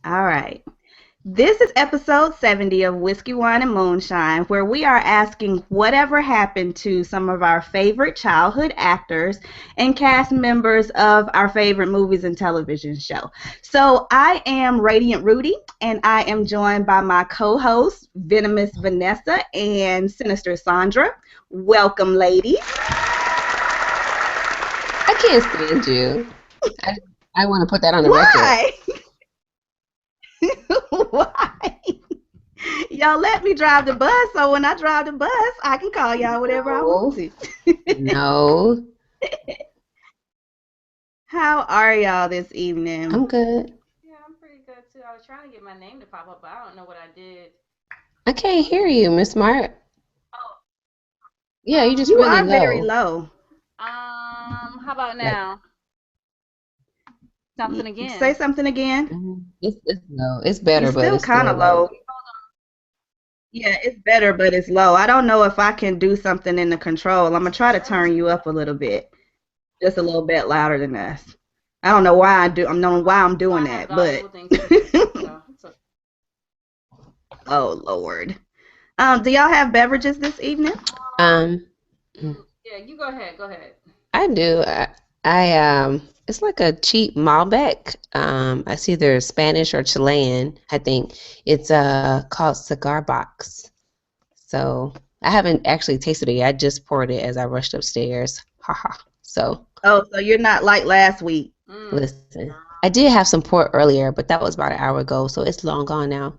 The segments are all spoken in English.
All right. This is episode 70 of Whiskey, Wine, and Moonshine, where we are asking whatever happened to some of our favorite childhood actors and cast members of our favorite movies and television show. So I am Radiant Rudy, and I am joined by my co-hosts, Venomous Vanessa and Sinister Sandra. Welcome, ladies. I can't stand you. I, I want to put that on the record. Why? Why? Y'all let me drive the bus, so when I drive the bus, I can call y'all whatever I want No, to. no, How are y'all this evening? I'm good. Yeah, I'm pretty good too. I was trying to get my name to pop up, but I don't know what I did. I can't hear you, Miss Smart. Oh, Yeah, you just You really are very low. low. how about Like, now? Something Say again. something again. it's low. It's You better, but still it's kind still of low. low. Yeah, it's better, but it's low. I don't know if I can do something in the control. I'm gonna try to turn you up a little bit, just a little bit louder than us. I don't know why I do. I don't know why I'm So doing I have that, but valuable things to do. So it's okay. oh Lord. Do y'all have beverages this evening? Um, Yeah, you go ahead. Go ahead. I do. It's like a cheap Malbec. I see they're Spanish or Chilean. I think it's called Cigar Box. So I haven't actually tasted it yet. I just poured it as I rushed upstairs. Haha. So Oh, so you're not like last week. Mm. listen, I did have some port earlier, but that was about an hour ago, so it's long gone now.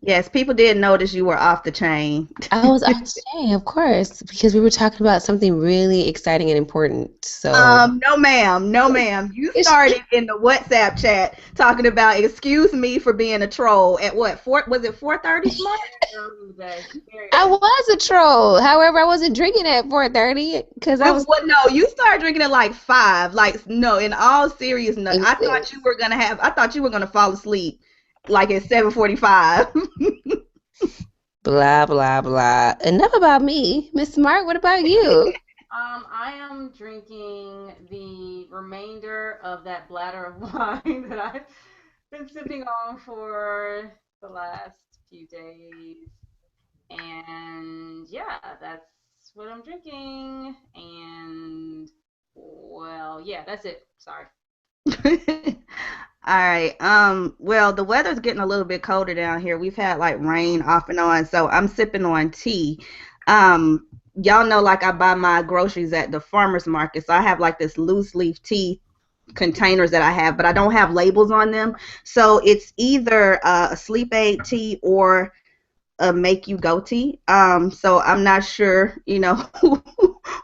Yes, people did notice you were off the chain. I was on today, of course, because we were talking about something really exciting and important. So No, ma'am. No, ma'am. You it's, started in the WhatsApp chat talking about excuse me for being a troll at what? Four was it 4:30 smart? Very early in the day. Very I early. was a troll. However, I wasn't drinking at 4:30 because I was What? No, you started drinking at like five. Like no, in all seriousness, it was serious. I thought you were gonna fall asleep like at 7:45. Blah blah blah. Enough about me, Miss Smart. What about you? I am drinking the remainder of that bladder of wine that I've been sipping on for the last few days. And yeah, that's what I'm drinking. And well, yeah, that's it. Sorry. All right. Well, the weather's getting a little bit colder down here. We've had like rain off and on, so I'm sipping on tea. Y'all know like I buy my groceries at the farmers market, so I have like this loose leaf tea containers that I have, but I don't have labels on them. So it's either a sleep aid tea or a make you go tea. So I'm not sure,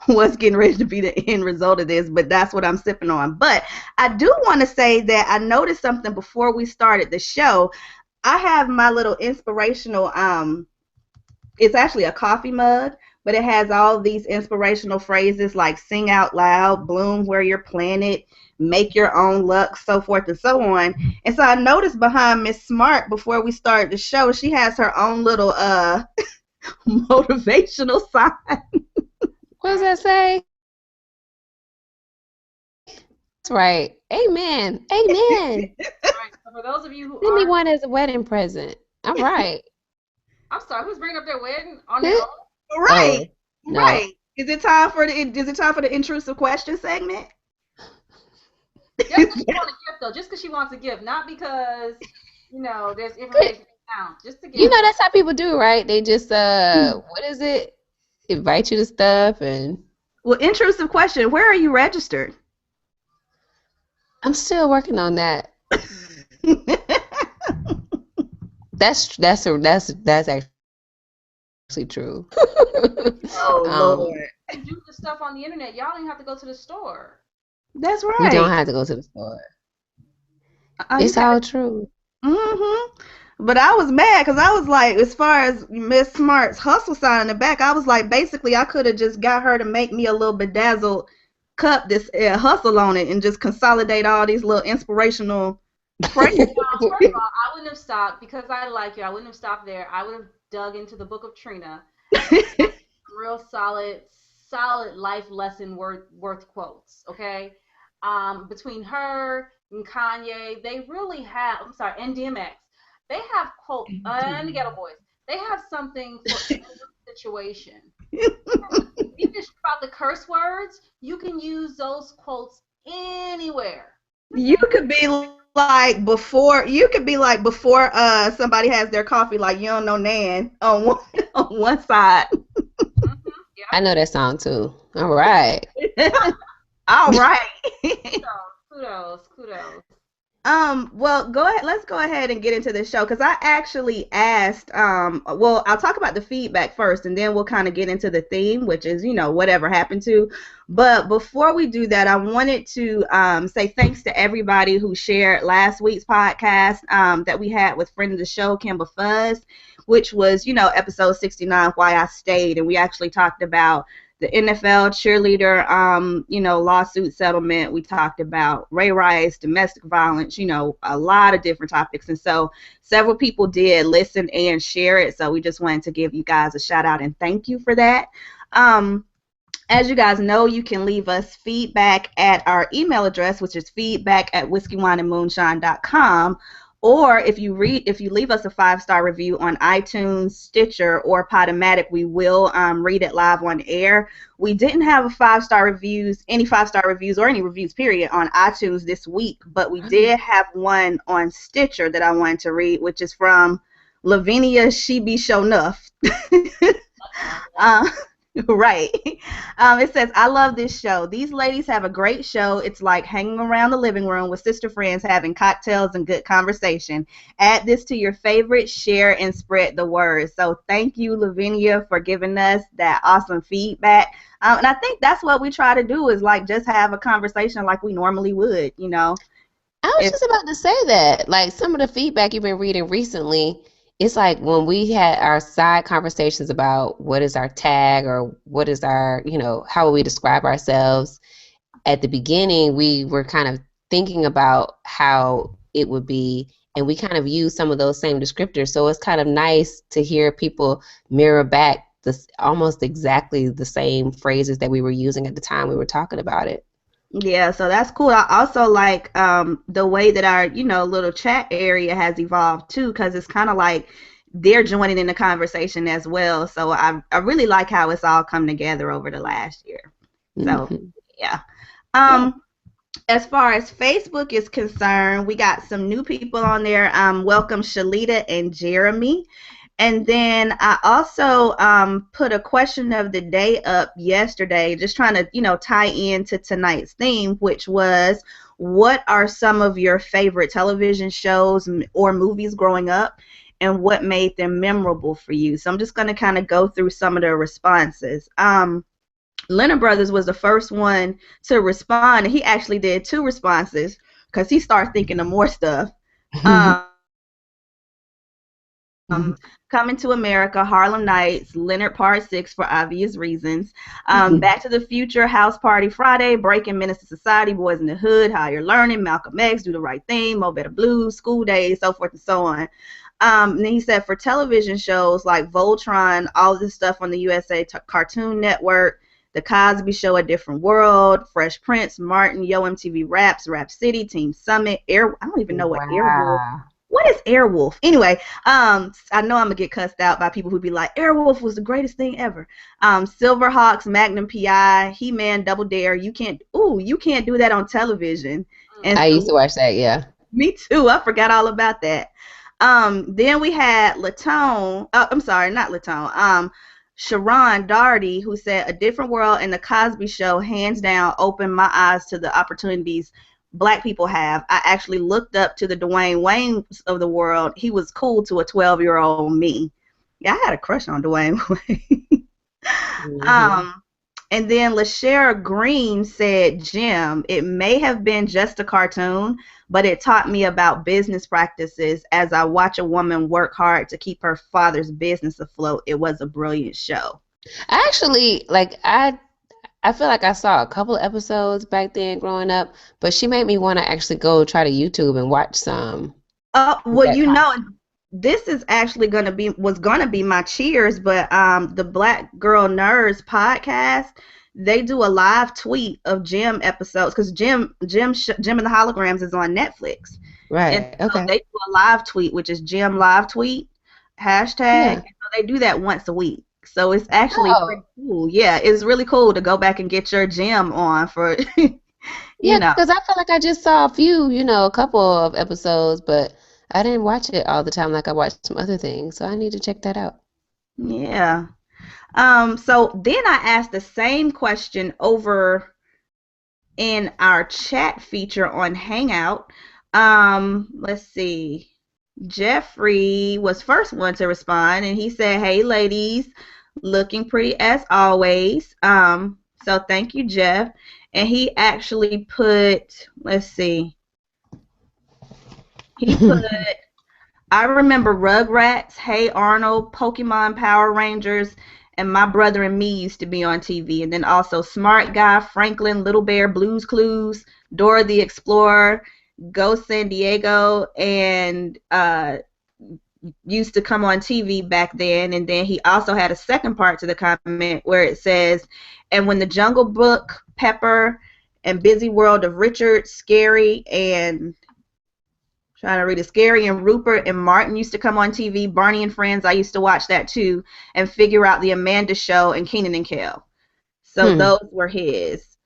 what's getting ready to be the end result of this, but that's what I'm sipping on. But I do want to say that I noticed something before we started the show. I have my little inspirational it's actually a coffee mug, but it has all these inspirational phrases like sing out loud, bloom where you're planted, make your own luck, so forth and so on. And so I noticed behind Miss Smart before we started the show, she has her own little motivational sign. What does that say? That's right. Amen. Amen. All right. So for those of you who Send me aren't, one as a wedding present. All right. I'm sorry, who's bringing up their wedding on their own? Right. Oh, no. Right. Is it time for the intrusive question segment? Just because she wants a gift, though. Just because she wants a gift, not because there's information down. Just a You gift. know that's how people do, right? They just what is it? Invite you to stuff and Well, intrusive question. Where are you registered? I'm still working on that. That's actually true. Oh um Lord. You can do the stuff on the internet. Y'all don't even have to go to the store. That's we don't right. have to go to the store. You It's got all true. But I was mad because I was like, as far as Miss Smart's hustle sign in the back, I was like, basically, I could have just got her to make me a little bedazzled cup, this hustle on it, and just consolidate all these little inspirational phrases. First of all, I wouldn't have stopped because I like you. I wouldn't have stopped there. I would have dug into the book of Trina and real solid life lesson worth quotes. Okay. Between her and Kanye, they really have. I'm sorry, and DMX, they have quote and the Ghetto Boys. They have something for every situation. You can strip out the curse words. You can use those quotes anywhere. Just You could be like before somebody has their coffee, like you don't know Nan on one on one side. I Yep. know that song too. All right. All right. Kudos, kudos. Well, go ahead. Let's go ahead and get into the show because I actually asked. Well, I'll talk about the feedback first, and then we'll kind of get into the theme, which is whatever happened to. But before we do that, I wanted to say thanks to everybody who shared last week's podcast that we had with friend of the show, Kimber Fuzz, which was episode 69, Why I Stayed, and we actually talked about the NFL cheerleader, lawsuit settlement. We talked about Ray Rice, domestic violence, a lot of different topics. And so several people did listen and share it. So we just wanted to give you guys a shout out and thank you for that. As you guys know, you can leave us feedback at our email address, which is feedback@whiskeywineandmoonshine.com. Or if you leave us a 5-star review on iTunes, Stitcher, or Podomatic, we will read it live on air. We didn't have any 5-star reviews or any reviews, period, on iTunes this week, but we did have one on Stitcher that I wanted to read, which is from Lavinia She Be Show Nuff. Right. It says, I love this show. These ladies have a great show. It's like hanging around the living room with sister friends having cocktails and good conversation. Add this to your favorite, share, and spread the word. So thank you, Lavinia, for giving us that awesome feedback. And I think that's what we try to do is like just have a conversation like we normally would, I was just about to say that. Like some of the feedback you've been reading recently, it's like when we had our side conversations about what is our tag or what is our, how will we describe ourselves. At the beginning, we were kind of thinking about how it would be, and we kind of use some of those same descriptors. So it's kind of nice to hear people mirror back this almost exactly the same phrases that we were using at the time we were talking about it. Yeah, so that's cool. I also like the way that our, little chat area has evolved too, because it's kind of like they're joining in the conversation as well. So I really like how it's all come together over the last year. So Mm-hmm. yeah. Yeah. As far as Facebook is concerned, we got some new people on there. Welcome Shalita and Jeremy. And then I also put a question of the day up yesterday, just trying to, tie into tonight's theme, which was, what are some of your favorite television shows or movies growing up, and what made them memorable for you? So I'm just going to kind of go through some of the responses. Leonard Brothers was the first one to respond, and he actually did 2 responses because he started thinking of more stuff. Coming to America, Harlem Nights, Leonard Part 6 for obvious reasons, Back to the Future, House Party Friday, Breaking Menace to Society, Boys in the Hood, Higher Learning, Malcolm X, Do the Right Thing, Mo Better Blues, School Days, so forth and so on. And then he said for television shows like Voltron, all this stuff on the USA Cartoon Network, The Cosby Show, A Different World, Fresh Prince, Martin, Yo MTV Raps, Rap City, Team Summit, I don't even know what Airwolf. Wow. What is Airwolf? Anyway, I know I'm gonna get cussed out by people who be like, Airwolf was the greatest thing ever. Silverhawks, Magnum PI, He-Man, Double Dare. You can't do that on television. And I used so, to watch that, yeah. me too. I forgot all about that. Then we had Latone. I'm sorry, not Latone. Sharon Darty, who said, A Different World and The Cosby Show, hands down, opened my eyes to the opportunities Black people have. I actually looked up to the Dwayne Waynes of the world. He was cool to a 12-year-old me. Yeah, I had a crush on Dwayne Wayne. Mm-hmm. And then LaShera Green said, Jim, it may have been just a cartoon, but it taught me about business practices as I watch a woman work hard to keep her father's business afloat. It was a brilliant show. Actually, I feel like I saw a couple of episodes back then growing up, but she made me want to actually go try to YouTube and watch some. Well, That kind. this is actually was gonna be my cheers, but the Black Girl Nerds podcast they do a live tweet of Jim episodes because Jim and the Holograms is on Netflix, and Right. so Okay. they do a live tweet, which is Jim live tweet hashtag. Yeah. And so they do that once a week. So it's actually Oh, pretty cool. Yeah, it's really cool to go back and get your Jim on for you yeah, know. because I felt like I just saw a few, a couple of episodes, but I didn't watch it all the time like I watched some other things. So I need to check that out. Yeah. So then I asked the same question over in our chat feature on Hangout. Let's see. Jeffrey was first one to respond, and he said, "Hey, ladies, looking pretty as always." So thank you, Jeff. And he actually put, let's see, he put, I remember Rugrats, Hey Arnold, Pokemon, Power Rangers, and My Brother and Me used to be on TV. And then also Smart Guy, Franklin, Little Bear, Blues Clues, Dora the Explorer, Go San Diego, and used to come on TV back then. And then he also had a second part to the comment where it says, and when the Jungle Book, Pepper, and Busy World of Richard, Scary, and trying to read it, Scary and Rupert and Martin used to come on TV. Barney and Friends, I used to watch that too, and Figure Out the Amanda Show and Keenan and Kel. So Hmm. those were his.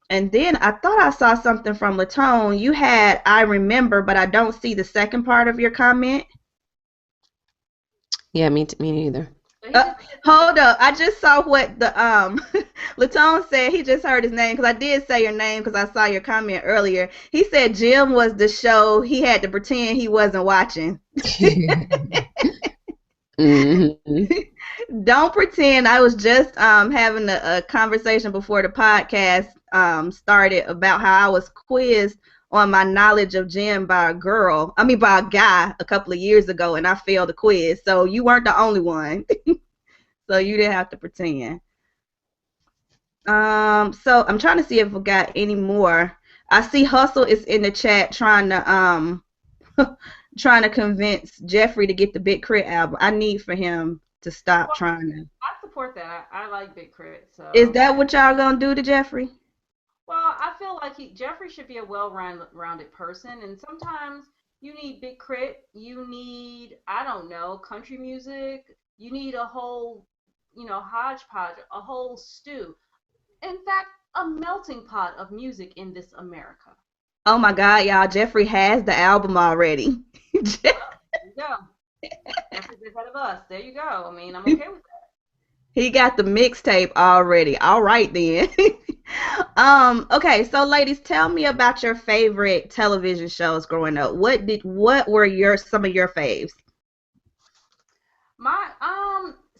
And then I thought I saw something from Latone. You had I remember, but I don't see the second part of your comment. Yeah, me neither. So he Uh, just said hold up. I just saw what the Latone said. He just heard his name because I did say your name because I saw your comment earlier. He said Jim was the show he had to pretend he wasn't watching. hmm Don't pretend. I was just having a conversation before the podcast started about how I was quizzed on my knowledge of Jim by a girl. I mean by a guy a couple of years ago, and I failed the quiz. So you weren't the only one. So you didn't have to pretend. So I'm trying to see if we got any more. I see Hustle is in the chat trying to trying to convince Jeffrey to get the Big Crit album. I need for him to stop well, trying to. I support that. I like Big Crit, Is so that what y'all gonna do to Jeffrey? well, I feel like Jeffrey should be a well-rounded person, and sometimes you need Big Crit, you need, I don't know, country music, you need a whole, hodgepodge, a whole stew. In fact, a melting pot of music in this America. Oh my God, y'all! Jeffrey has the album already. Well, there you go. Jeffrey's ahead of us. There you go. I mean, I'm okay with that. He got the mixtape already. All right then. Okay, so ladies, tell me about your favorite television shows growing up. What were your some of your faves?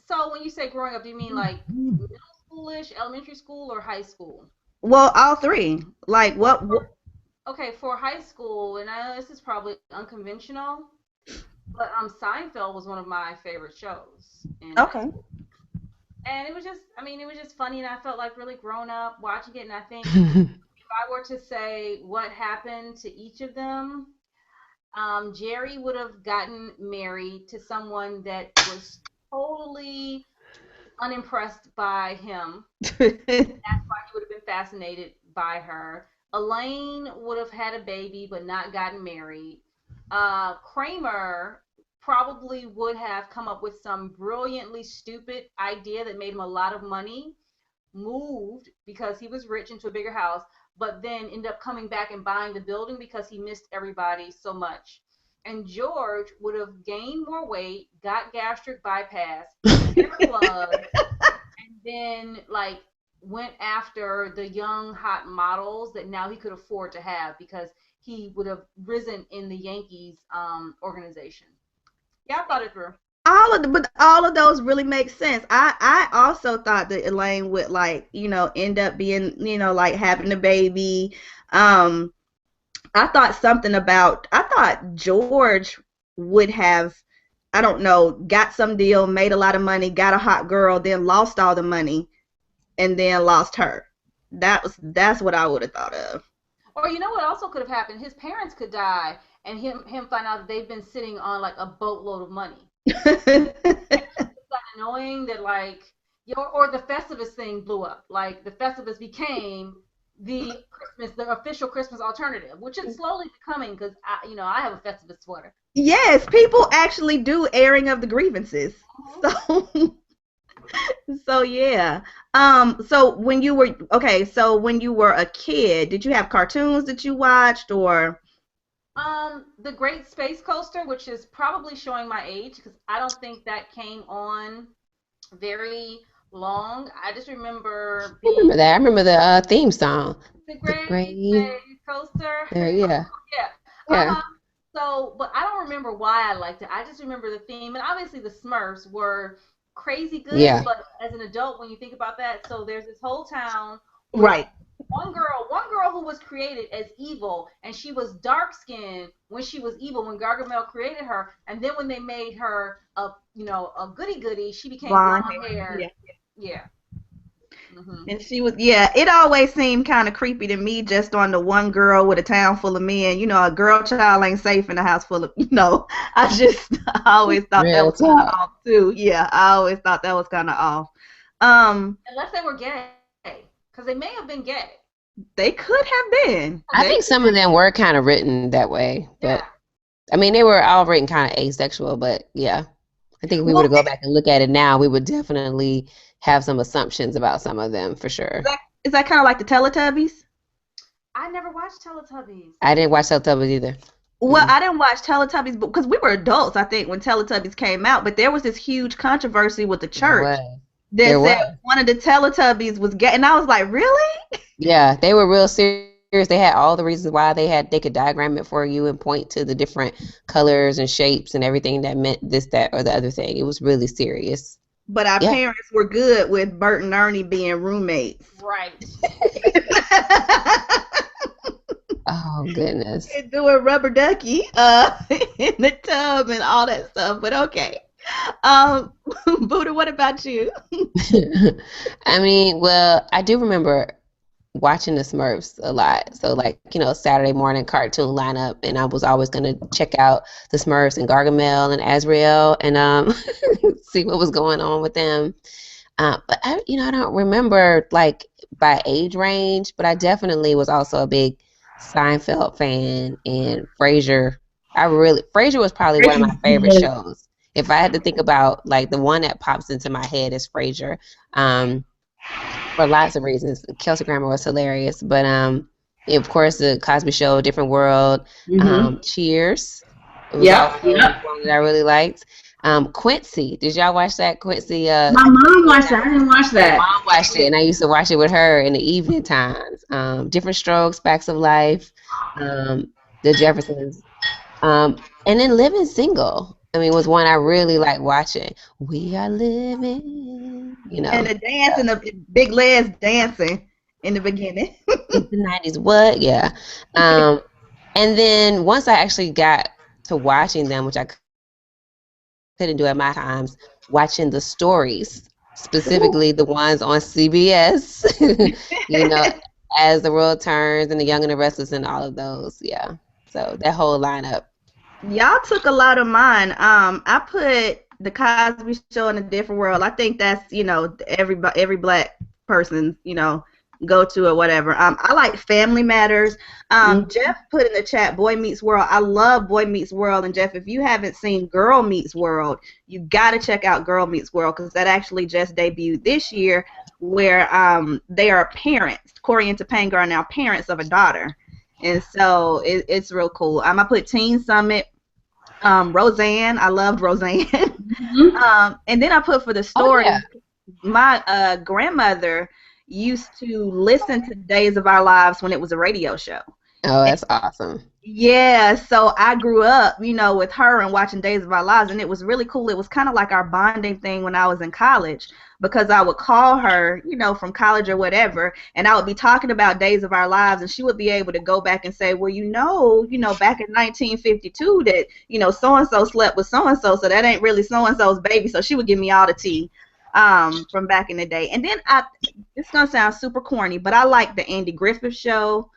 So when you say growing up, do you mean like middle schoolish, elementary school, or high school? Well, all three. Like what Okay, for high school, and I know this is probably unconventional, but Seinfeld was one of my favorite shows in high okay. school. And it was just, I mean, it was just funny, and I felt like really grown up watching it. And I think if I were to say what happened to each of them, Jerry would have gotten married to someone that was totally unimpressed by him. That's why he would have been fascinated by her. Elaine would have had a baby but not gotten married. Kramer probably would have come up with some brilliantly stupid idea that made him a lot of money, moved because he was rich into a bigger house, but then ended up coming back and buying the building because he missed everybody so much. And George would have gained more weight, got gastric bypass, hair plugs, and then like went after the young hot models that now he could afford to have because he would have risen in the Yankees organization. Yeah, I thought it through. But all of those really make sense. I also thought that Elaine would like, end up being, like having a baby. Um I thought George would have, I don't know, got some deal, made a lot of money, got a hot girl, then lost all the money and then lost her. That's what I would have thought of. Or you know what also could have happened? His parents could die and him find out that they've been sitting on like a boatload of money. It's that annoying that like or the Festivus thing blew up. Like the Festivus became the official Christmas alternative, which is slowly becoming because I have a Festivus sweater. Yes, people actually do airing of the grievances. So so yeah. So when you were okay, so when you were a kid, did you have cartoons that you watched or The Great Space Coaster, which is probably showing my age because I don't think that came on very long. I just remember I being remember that. I remember the theme song. the The Great grave. Space Coaster. There, yeah, Yeah. yeah, Uh-huh. So, but I don't remember why I liked it. I just remember the theme, and obviously the Smurfs were crazy good. yeah. But as an adult, when you think about that, so there's this whole town with right? one girl who was created as evil, and she was dark skinned when she was evil when Gargamel created her, and then when they made her a goody goody, she became Blonde blonde hair. haired. Yeah. Yeah. Mhm. And she was, yeah, it always seemed kind of creepy to me just on the one girl with a town full of men. A girl child ain't safe in a house full of, I just I always thought that Real was kind of talk. off too. Yeah, I always thought that was kind of off. Um, Unless they were gay, because they may have been gay. they could have been. I They think some of them were kind of written that way, but Yeah. I mean, they were all written kind of asexual. But yeah, I think if we were well, to go back and look at it now, we would definitely have some assumptions about some of them for is sure. that kind of like the Teletubbies? I never watched Teletubbies. I didn't watch Teletubbies either. Well, Mm-mm. I didn't watch Teletubbies because we were adults, I think, when Teletubbies came out. But there was this huge controversy with the There church was. that There said was. one of the Teletubbies was gay, and I was like, really? Yeah, they were real serious. They had all the reasons why they could diagram it for you and point to the different colors and shapes and everything that meant this, that, or the other thing. It was really serious. But our Yeah. parents were good with Bert and Ernie being roommates. Right. Oh goodness. And doing rubber ducky in the tub and all that stuff. But okay. Um, Buddha, what about you? I mean, well, I do remember watching the Smurfs a lot. So like, Saturday morning cartoon lineup, and I was always gonna check out the Smurfs and Gargamel and Azrael and see what was going on with them. But I don't remember like by age range, but I definitely was also a big Seinfeld fan and Frasier. Frasier was probably one of my favorite shows. If I had to think about like the one that pops into my head is Frasier. Um, for lots of reasons. Kelsey Grammer was hilarious, but of course, the Cosby Show, Different World, Mm-hmm. Cheers. It was Yep, also yep. one that I really liked. Quincy, did y'all watch that? Quincy, My mom watched that. I didn't watch my that. mom watched it, and I used to watch it with her in the evening times. Different Strokes, Facts of Life, The Jeffersons, and then Living Single. I mean, was one I really like watching. We are living, And the dancing, the big legs dancing in the beginning. it's the 90s. What? Yeah. Um, and then once I actually got to watching them, which I couldn't do at my times, watching the stories, specifically the ones on CBS, you know, As the World Turns and The Young and the Restless and all of those. Yeah. So that whole lineup. Y'all took a lot of mine. I put the Cosby Show in a different world. I think that's every black person go to or whatever. I like Family Matters. Jeff put in the chat Boy Meets World. I love Boy Meets World. And Jeff, if you haven't seen Girl Meets World, you got to check out Girl Meets World because that actually just debuted this year, where they are parents. Corey and Topanga are now parents of a daughter. And so it's real cool. I put Teen Summit, Roseanne. I loved Roseanne. And then I put for the Oh yeah. stories, my grandmother used to listen to Days of Our Lives when it was a radio show. Oh, that's awesome. Yeah, so I grew up, with her and watching Days of Our Lives, and it was really cool. It was kind of like our bonding thing when I was in college because I would call her, from college or whatever, and I would be talking about Days of Our Lives, and she would be able to go back and say, well, back in 1952 that, so-and-so slept with so-and-so, so that ain't really so-and-so's baby. So she would give me all the tea from back in the day. And then it's going to sound super corny, but I like the Andy Griffith Show.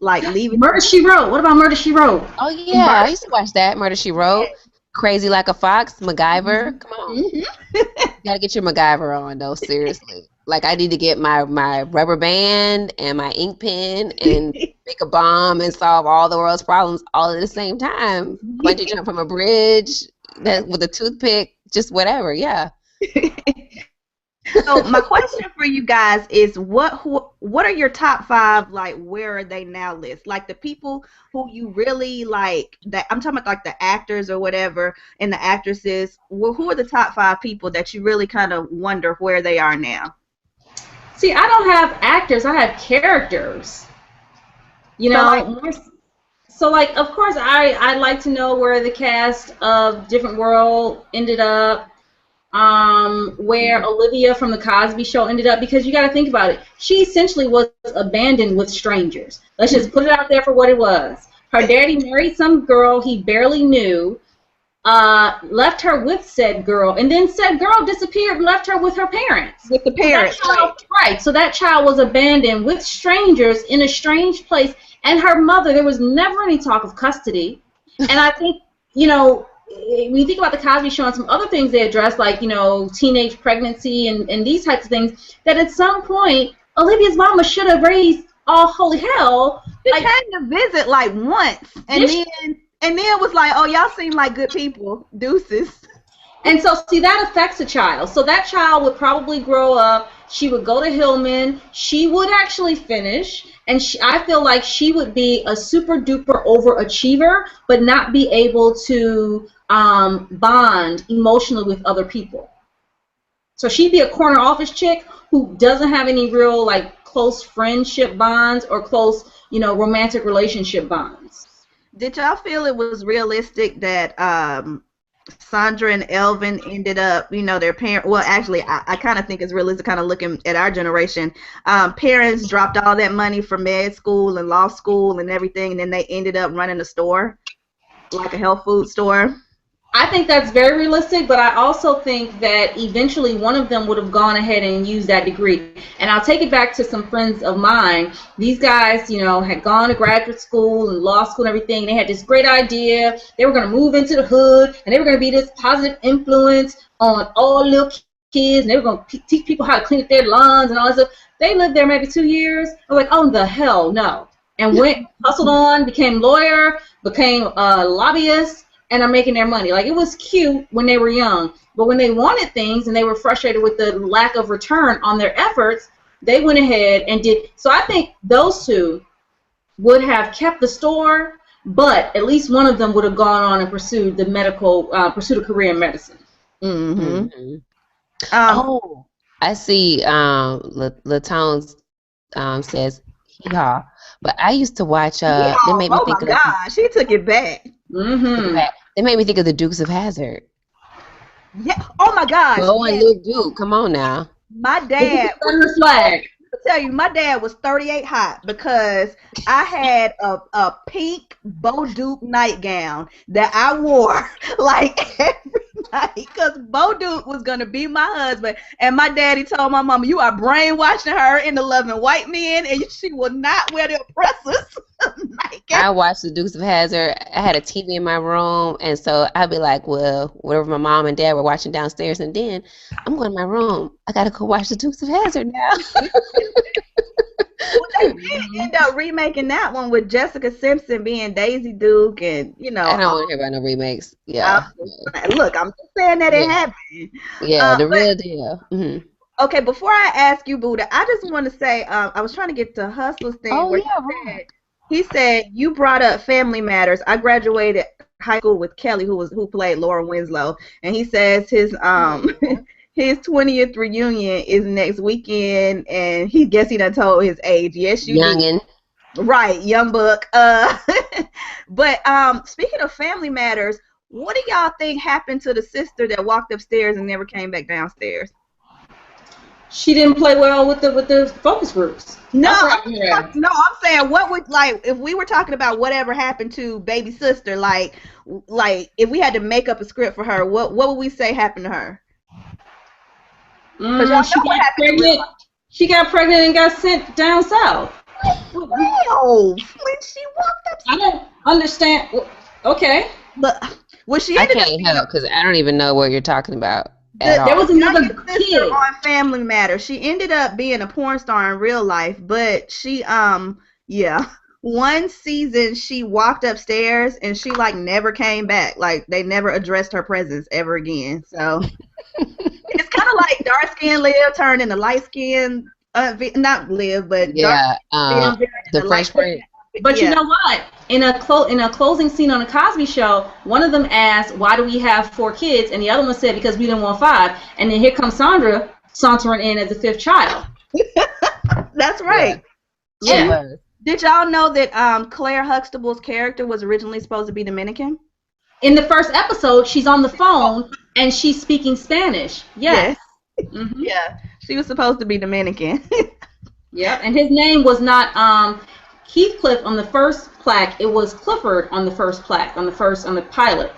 Like leaving Murder She Wrote. What about Murder She Wrote? Oh yeah, I used to watch that Murder She Wrote. Crazy Like a Fox, MacGyver. Come on. Mhm. You gotta get your MacGyver on though, seriously. Like I need to get my rubber band and my ink pen and make a bomb and solve all the world's problems all at the same time. Bungee jump from a bridge that with a toothpick, just whatever. Yeah. So my question for you guys is what are your top five, like where are they now list? Like the people who you really like, that I'm talking about, like the actors or whatever and the actresses. Who are the top five people that you really kind of wonder where they are now? See, I don't have actors. I have characters. You So like, know, so like, of course, I'd like to know where the cast of Different World ended up. Where Olivia from the Cosby Show ended up, because you got to think about it. She essentially was abandoned with strangers. Let's just put it out there for what it was. Her daddy married some girl he barely knew, left her with said girl, and then said girl disappeared and left her with her parents. with the parents, Right. So that child was abandoned with strangers in a strange place, and her mother, there was never any talk of custody. And I think, you know, when you think about the Cosby Show and some other things they address, like, you know, teenage pregnancy and these types of things, that at some point Olivia's mama should have raised all holy hell. She Like, came to visit like once, and then was like, "Oh, y'all seem like good people, deuces." and so, see, that affects a child. So that child would probably grow up. She would go to Hillman. She would actually finish. And I feel like she would be a super duper overachiever, but not be able to bond emotionally with other people. So she'd be a corner office chick who doesn't have any real, like, close friendship bonds or close, you know, romantic relationship bonds. Did y'all feel it was realistic that Sandra and Elvin ended up, you know, their parent? Well, actually, I kind of think it's realistic, kind of looking at our generation. Parents dropped all that money for med school and law school and everything, and then they ended up running a store, like a health food store. I think that's very realistic, but I also think that eventually one of them would have gone ahead and used that degree. And I'll take it back to some friends of mine. These guys, you know, had gone to graduate school and law school and everything. They had this great idea. They were going to move into the hood, and they were going to be this positive influence on all little kids, and they were going to teach people how to clean up their lawns and all that stuff. They lived there maybe 2 years. I was like, oh, the hell no. And went, hustled on, became lawyer, became a lobbyist, and are making their money. Like, it was cute when they were young, but when they wanted things and they were frustrated with the lack of return on their efforts, they went ahead and did. So I think those two would have kept the store, but at least one of them would have gone on and pursued the pursued a career in medicine. Mm-hmm. Mm-hmm. Oh, I see. Latones says hee-haw, but I used to watch. Yeah, They made me oh think my of. gosh, she took it back. Mm-hmm. They made me think of the Dukes of Hazzard. Yeah. Oh my gosh. Bo and Yes. Luke Duke. Come on now. My dad. Confederate flag. I tell you, my dad was 38 hot because I had a pink Bo Duke nightgown that I wore like every night because Bo Duke was gonna be my husband, and my daddy told my mama, "You are brainwashing her into loving white men, and she will not wear the oppressors." I watched the Dukes of Hazzard. I had a TV in my room, and so I'd be like, well, whatever my mom and dad were watching downstairs, and then I'm going to my room. I got to go watch the Dukes of Hazzard now. Well, they did end up remaking that one with Jessica Simpson being Daisy Duke, and you know. I don't want to hear about no remakes. Yeah. Look, I'm just saying that it happened. Yeah, the real deal. Mm-hmm. Okay, before I ask you, Buddha, I just want to say I was trying to get to Hustler's thing. Oh, where yeah, he said you brought up Family Matters. I graduated high school with Kelly, who played Laura Winslow, and he says his his 20th reunion is next weekend, and he he done told his age. Yes, you Youngin. do. Right, young buck. But speaking of Family Matters, what do y'all think happened to the sister that walked upstairs and never came back downstairs? She didn't play well with the focus groups. No, I'm saying what would, like, if we were talking about whatever happened to baby sister, like if we had to make up a script for her, what would we say happened to her? She got pregnant and got sent down south. Well, when she walked up, I don't understand. Okay. But Well, she I ended up can't being help because I don't even know what you're talking about at the There was all. another youngest sister kid. on Family Matters. She ended up being a porn star in real life, but she yeah. One season she walked upstairs and she like never came back. Like they never addressed her presence ever again. So it's kind of like dark skin Liv turned into light skin not Liv, but dark Yeah, skin Liv turned the into light Fresh skin. Prince. But you Yeah. know what? In a closing scene on the Cosby Show, one of them asked, "Why do we have 4 kids?" And the other one said, "Because we didn't want 5." And then here comes Sandra sauntering in as the 5th child. That's Yeah, right. she And Yeah. was. did y'all know that Claire Huxtable's character was originally supposed to be Dominican? In the first episode, she's on the phone and she's speaking Spanish. Yes. Yes. Mhm. Yeah. She was supposed to be Dominican. Yep. And his name was not Heathcliff on the first plaque. It was Clifford on the first plaque on the pilot.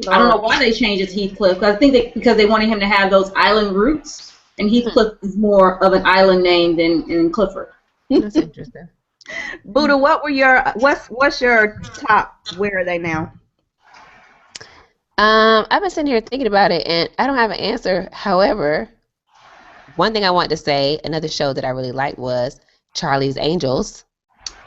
I don't know Lord. why they changed it to Heathcliff. I think because they wanted him to have those island roots, and Heathcliff is more of an island name than Clifford. That's interesting. Buddha, what's your top? Where are they now? I've been sitting here thinking about it, and I don't have an answer. However, one thing I want to say, another show that I really liked was Charlie's Angels.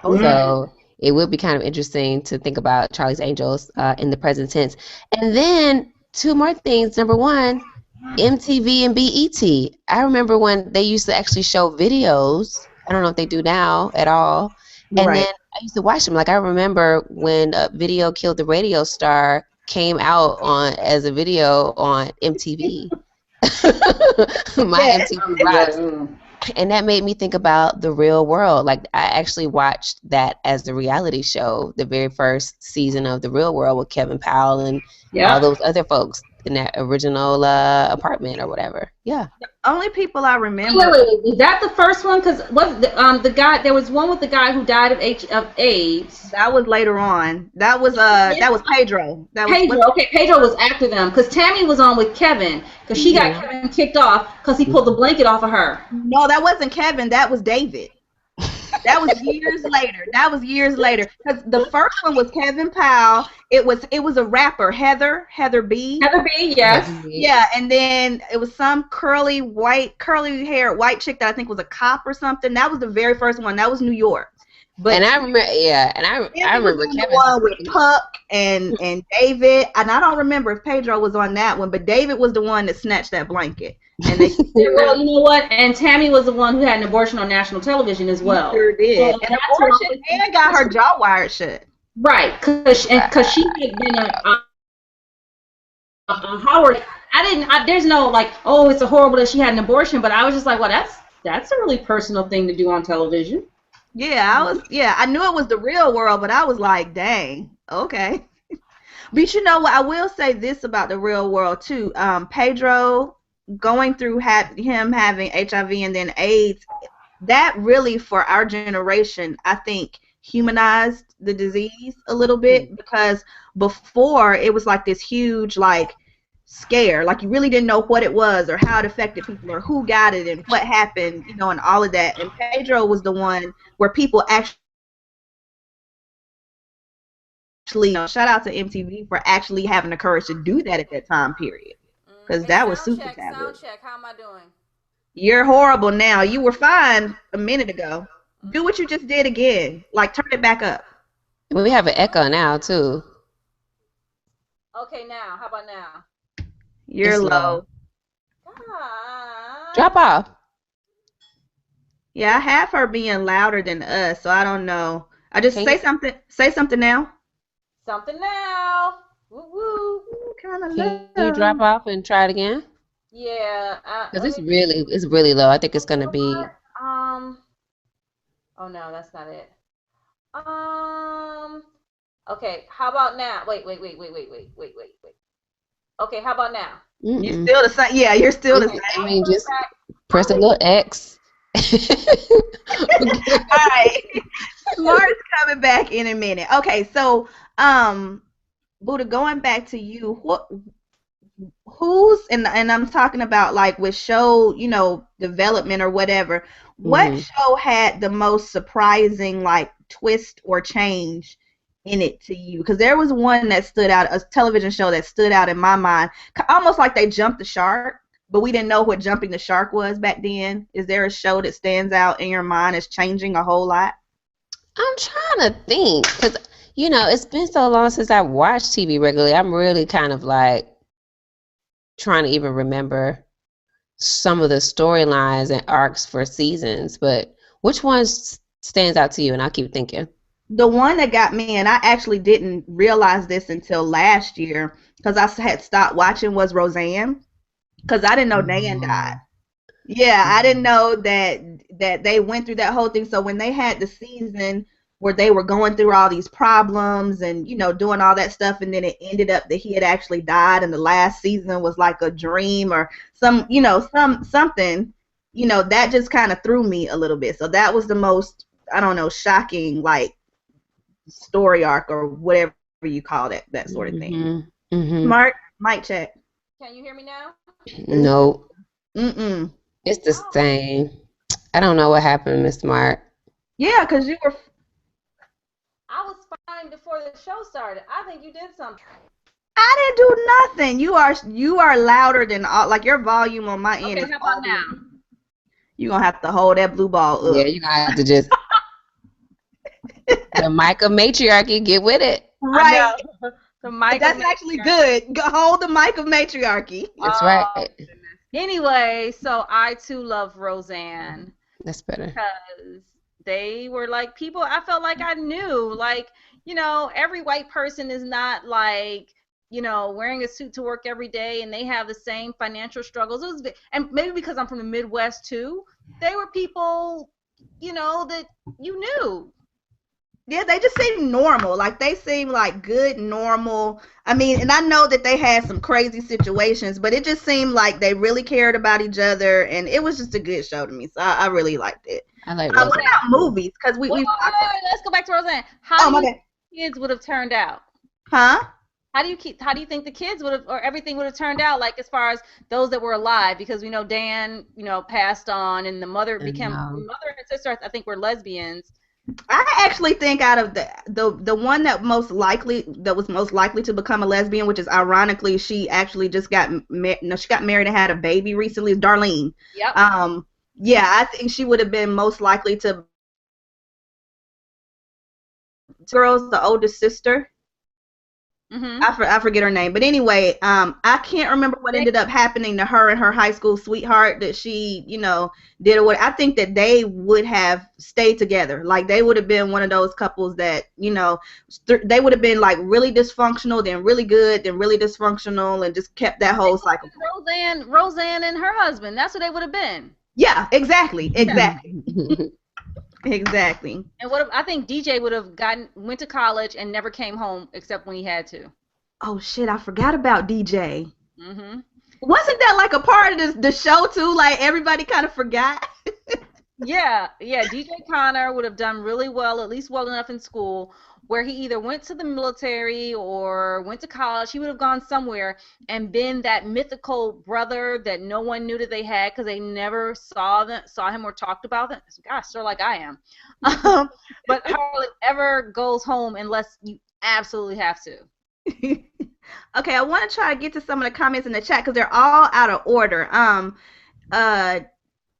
Oh yeah. So it would be kind of interesting to think about Charlie's Angels in the present tense. And then two more things. Number one, MTV and BET. I remember when they used to actually show videos. I don't know if they do now at all. And then Right. I used to watch them. Like I remember when Video Killed the Radio Star came out on as a video on MTV. My Yes. MTV Rocks. Yeah. And that made me think about the real world. Like I actually watched that as the reality show, the very first season of the Real World with Kevin Powell and all Yep. those other folks in that original apartment or whatever. Yeah. Only people I Wait, remember. wait, wait. Was that the first one? Because was the guy? There was one with the guy who died of AIDS. That was later on. That was Pedro. That was Pedro. what? Okay, Pedro was after them because Tammy was on with Kevin because she got Mhm. Kevin kicked off because he pulled the blanket off of her. No, that wasn't Kevin. That was David. That was years later. That was years later. Because the first one was Kevin Powell. It was a rapper, Heather B. Heather B. That'd Yes. be me. Yeah, and then it was some curly haired white chick that I think was a cop or something. That was the very first one. That was New York. And But I remember, yeah, and I Tammy was remember on the Kevin's. one with Puck and David, and I don't remember if Pedro was on that one, but David was the one that snatched that blanket, and they Well, you know what? And Tammy was the one who had an abortion on national television as he well. sure did, So and that's abortion, and got her jaw wired shut. right, because she had been a Howard. There's no like, oh, it's a horrible that she had an abortion, but I was just like, well, that's a really personal thing to do on television. Yeah, I knew it was the real world, but I was like, dang, okay. But you know what? I will say this about the real world too. Pedro going through him having HIV and then AIDS, that really for our generation, I think humanized the disease a little bit because before it was like this huge like scare, like you really didn't know what it was or how it affected people or who got it and what happened, and all of that. And Pedro was the one where people actually, shout out to MTV for actually having the courage to do that at that time period because Hey, that was sound super check, taboo. sound check. How am I doing? You're horrible now. You were fine a minute ago. Do what you just did again. Like turn it back up. We have an echo now too. Okay, now. How about now? You're It's low. low. Ah. Drop off. Yeah, I have her being louder than us, so I don't know. I just Can say you? something. Say something now. Something now. Woo woo. Kind of Can you low. drop off and try it again? Yeah. Because Let it's me. really low. I think it's You gonna know be. what? Oh no, that's not it. Okay. How about now? Wait. Okay. How about now? You Mm-mm. still the same. Yeah, you're still the Yeah, same. I mean, Put it just back. press a little X. All right. Smart's coming back in a minute. Okay, so Buddha, going back to you, who's and I'm talking about like with show, development or whatever. What Hmm. show had the most surprising like twist or change in it to you? Because there was one that stood out, a television show that stood out in my mind, almost like they jumped the shark, but we didn't know what jumping the shark was back then. Is there a show that stands out in your mind as changing a whole lot? I'm trying to think because it's been so long since I watched TV regularly. I'm really kind of like trying to even remember some of the storylines and arcs for seasons. But which one stands out to you? And I'll keep thinking. The one that got me, and I actually didn't realize this until last year because I had stopped watching, was Roseanne, because I didn't know Dan died. Yeah, I didn't know that they went through that whole thing. So when they had the season where they were going through all these problems and doing all that stuff, and then it ended up that he had actually died, and the last season was like a dream or something, that just kind of threw me a little bit. So that was the most, I don't know, shocking like story arc or whatever you call that sort of thing. Mark, mic check. Can you hear me now? No. Mm-mm. It's the same. I don't know what happened, Miss Smart. Yeah, because you were. I was fine before the show started. I think you did something. I didn't do nothing. You are louder than all. Like your volume on my end. Okay, how about now? You're gonna have to hold that blue ball up. Yeah, you're gonna have to just the mic of matriarchy, get with it. Right. The mic. That's actually good. Hold the mic of matriarchy. That's right. Anyway, so I too love Roseanne. That's better. Because they were like people I felt like I knew. Like, every white person is not like, wearing a suit to work every day and they have the same financial struggles. And maybe because I'm from the Midwest too, they were people, that you knew. Yeah, they just seem normal. Like they seem like good, normal. I mean, and I know that they had some crazy situations, but it just seemed like they really cared about each other, and it was just a good show to me. So I really liked it. I like Roseanne. What about movies? Because we let's go back to Roseanne. How do you think the kids would have turned out? Huh? How do you think the kids would have, or everything would have turned out, like as far as those that were alive? Because we know Dan, passed on, and the mother and sister, I think, were lesbians. I actually think out of the one that was most likely to become a lesbian, which is ironically she actually just got she got married and had a baby recently, is Darlene. Yep. Yeah, I think she would have been most likely to. Girl's the oldest sister. Mm-hmm. I forget her name, but anyway, I can't remember what ended up happening to her and her high school sweetheart that she, did or what. I think that they would have stayed together. Like they would have been one of those couples that, they would have been like really dysfunctional, then really good, then really dysfunctional, and just kept that whole cycle. Roseanne and her husband. That's what they would have been. Yeah, exactly. Exactly. And I think DJ would have went to college and never came home except when he had to. Oh shit, I forgot about DJ. Mm-hmm. Wasn't that like a part of the show too? Like everybody kind of forgot. Yeah. DJ Connor would have done really well, at least well enough in school, where he either went to the military or went to college. He would have gone somewhere and been that mythical brother that no one knew that they had because they never saw him or talked about them. Gosh, sort of like I am. But hardly ever goes home unless you absolutely have to. Okay, I want to try to get to some of the comments in the chat because they're all out of order.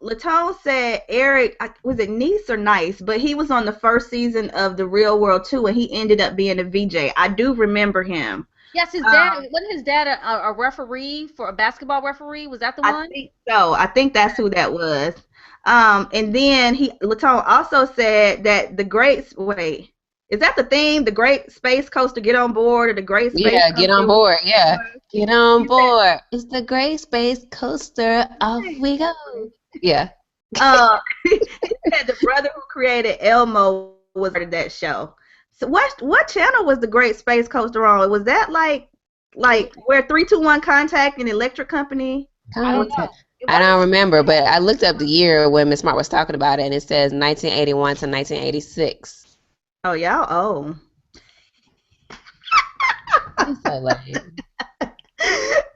Latone said Eric, was it Nice or Nice? But he was on the first season of The Real World too, and he ended up being a VJ. I do remember him. Yes, his dad wasn't his dad a referee for a basketball referee? Was that the one? I think so. I think that's who that was. And then Latone also said that is that the theme? The Great Space Coaster, get on board, or the Great Space Coaster? Get on board. Yeah, get on board. It's the Great Space Coaster. Off we go. Yeah. He said the brother who created Elmo was part of that show. So what channel was the Great Space Coaster on? Was that like where 321 Contact and Electric Company? I don't know. I don't remember, but I looked up the year when Miss Smart was talking about it, and it says 1981 to 1986. Oh, y'all. Oh. He's so lame.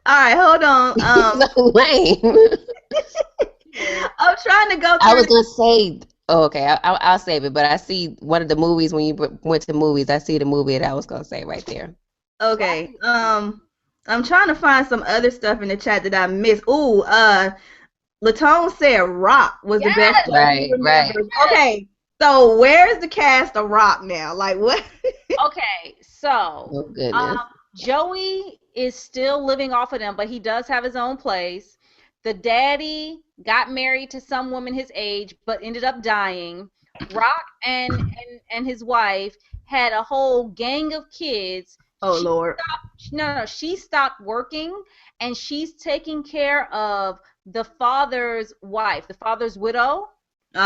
All right, hold on. So lame. I'm trying to go through. I was gonna say Oh, okay. I'll save it. But I see one of the movies when you went to movies. I see the movie that I was gonna say right there. Okay. I'm trying to find some other stuff in the chat that I missed. Ooh, Latone said Rock was the best Yes, show he Right, right. remembers. Okay, so where's the cast of Rock now? Like what? okay, so Oh goodness. Joey is still living off of them, but he does have his own place. The daddy got married to some woman his age, but ended up dying. Rock and his wife had a whole gang of kids. Oh She Lord. stopped, no, she stopped working, and she's taking care of the father's wife, the father's widow,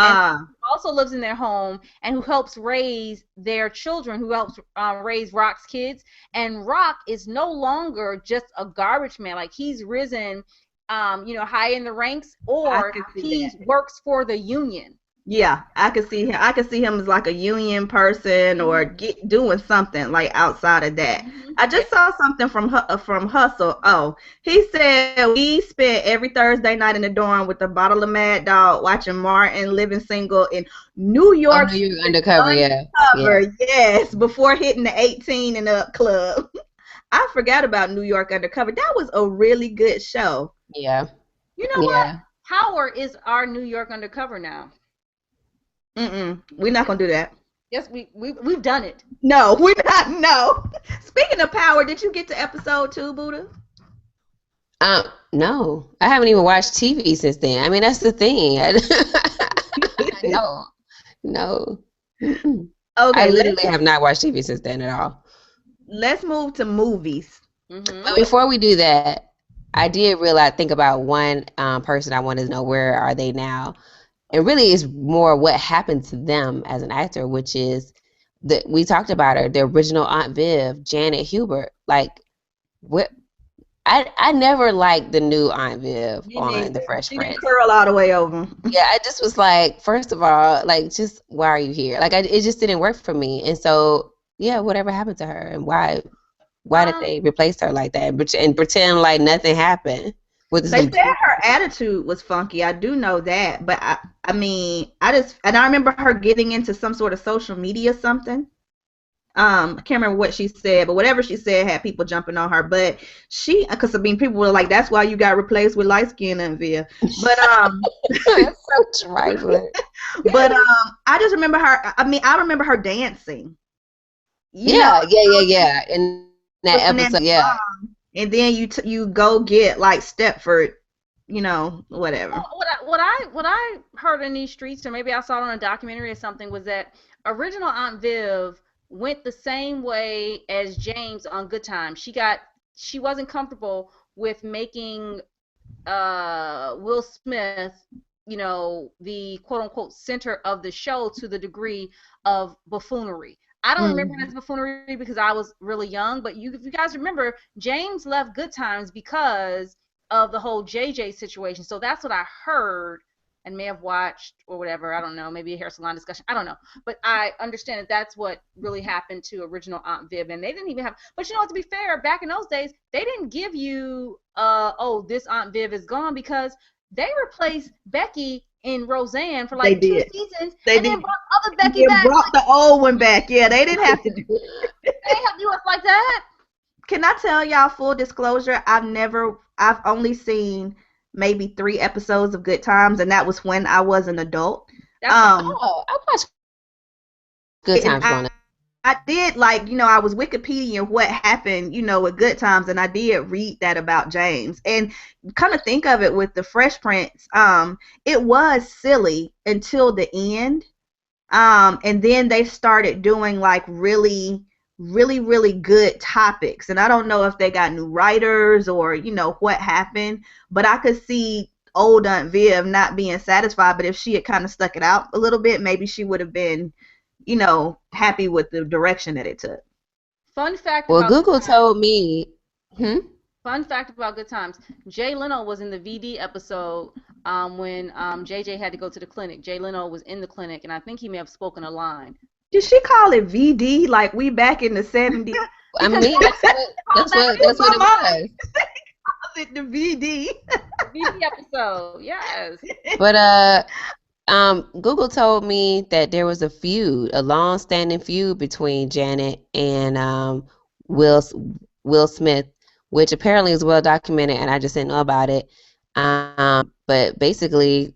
and Ah, also lives in their home, and who helps raise their children, who helps raise Rock's kids. And Rock is no longer just a garbage man. Like, he's risen, high in the ranks, I or could see he that. works for the union. Yeah, I could see him. I could see him as like a union person or Hmm. doing something like outside of that. I Yeah. just saw something from Hustle. Oh, he said we spent every Thursday night in the dorm with a bottle of Mad Dog, watching Martin, living single in New Oh York no, you're City, undercover. Yeah, yeah, undercover. Yes, before hitting the 18 and up club. I forgot about New York Undercover. That was a really good show. yeah, You know what? yeah. Howard is our New York undercover now. We're not gonna do that. Yes, we've done it. No, we're not. No. Speaking of power, did you get to episode 2, Buddha? No, I haven't even watched TV since then. I mean, that's the thing. No, no. Mm-mm. I Okay, literally have not watched TV since then at all. let's move to movies. Hmm. But before we do that, I did realize think about one person I wanted to know where are they now, and really it's more what happened to them as an actor, which is that we talked about her, the original Aunt Viv, Janet Hubert. Like, what? I never liked the new Aunt Viv Me on The neither. Fresh She didn't Prince. curl all the way over. Yeah, I just was like, first of all, like, just why are you here? Like, it just didn't work for me. And so, yeah, whatever happened to her, and why did Um, they replace her like that and pretend like nothing happened with this They said complete? her attitude was funky. I do know that, but I mean, I remember her getting into some sort of social media something. I can't remember what she said, but whatever she said had people jumping on her. But because I mean, people were like, "That's why you got replaced with light skin and Via." But That's so trifling. I just remember her. I mean, I remember her dancing. You know, Yeah, yeah, yeah, yeah. In that looking at episode, yeah. and then you go get like Stepford, whatever. well, what I heard in these streets, or maybe I saw it on a documentary or something, was that original Aunt Viv went the same way as James on Good Times. She wasn't comfortable with making Will Smith, the quote unquote center of the show to the degree of buffoonery. I don't remember it Mm. as buffoonery because I was really young, but if you guys remember, James left Good Times because of the whole JJ situation. So that's what I heard and may have watched or whatever. I don't know. Maybe a hair salon discussion. I don't know. But I understand that that's what really happened to original Aunt Viv. And they didn't even have, but to be fair, back in those days, they didn't give you, oh, this Aunt Viv is gone, because they replaced Becky in Roseanne for They like two did. seasons They and then did. brought other Becky They back. brought the old one back. Yeah, they didn't have to do. They have to do us like that. Can I tell y'all full disclosure? I've only seen maybe 3 episodes of Good Times, and that was when I was an adult. That's fine. Um, Oh, I watched Good and Times growing up. I did like, I was Wikipedia what happened, with Good Times, and I did read that about James. And kind of think of it with the Fresh Prince, it was silly until the end. And then they started doing like really, really, really good topics. And I don't know if they got new writers or, what happened, but I could see old Aunt Viv not being satisfied. But if she had kind of stuck it out a little bit, maybe she would have been, happy with the direction that it took. Fun fact Well, about Good Google Times. told me, hmm? Fun fact about Good Times. Jay Leno was in the VD episode when JJ had to go to the clinic. Jay Leno was in the clinic, and I think he may have spoken a line. Did she call it VD like we back in the 70s? I Because mean, that's what it was. it the VD. VD episode, yes. But Google told me that there was a feud, a long-standing feud between Janet and Will Will Smith, which apparently is well documented, and I just didn't know about it. But basically,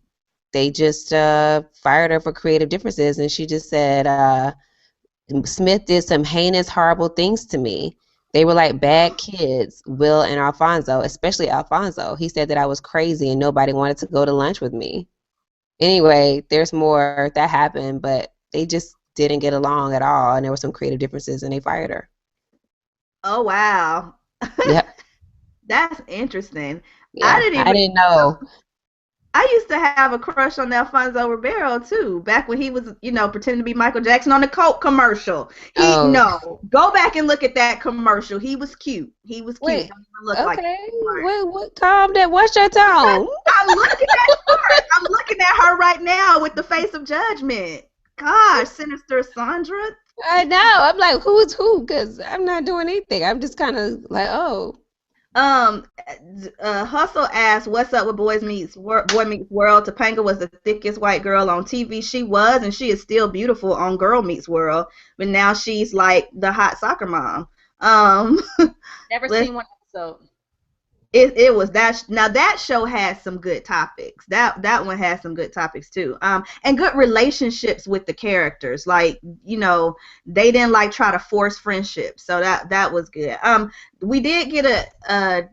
they just fired her for creative differences, and she just said Smith did some heinous, horrible things to me. They were like bad kids, Will and Alfonso, especially Alfonso. He said that I was crazy and nobody wanted to go to lunch with me. Anyway, there's more that happened, but they just didn't get along at all, and there were some creative differences, and they fired her. Oh wow. Yep. That's interesting. I Yeah, didn't I even didn't know. I used to have a crush on Alfonso Ribeiro too, back when he was, pretending to be Michael Jackson on the Coke commercial. He Oh, no, go back and look at that commercial. He was cute. He was cute. wait. Don't even look like Okay. smart. Wait, what? Calm down. What's your tone? I'm looking at her. I'm looking at her right now with the face of judgment. Gosh, Sinister Sandra. I know. I'm like, who's who? Because I'm not doing anything. I'm just kind of like, oh. Um, Hustle asked, "What's up with Boy Meets World?" Topanga was the thickest white girl on TV. She was, and she is still beautiful on Girl Meets World, but now she's like the hot soccer mom. Um, Never let's seen one episode. it was that now that show has some good topics. That one has some good topics too. And good relationships with the characters. Like, they didn't like try to force friendships. So that was good. We did get a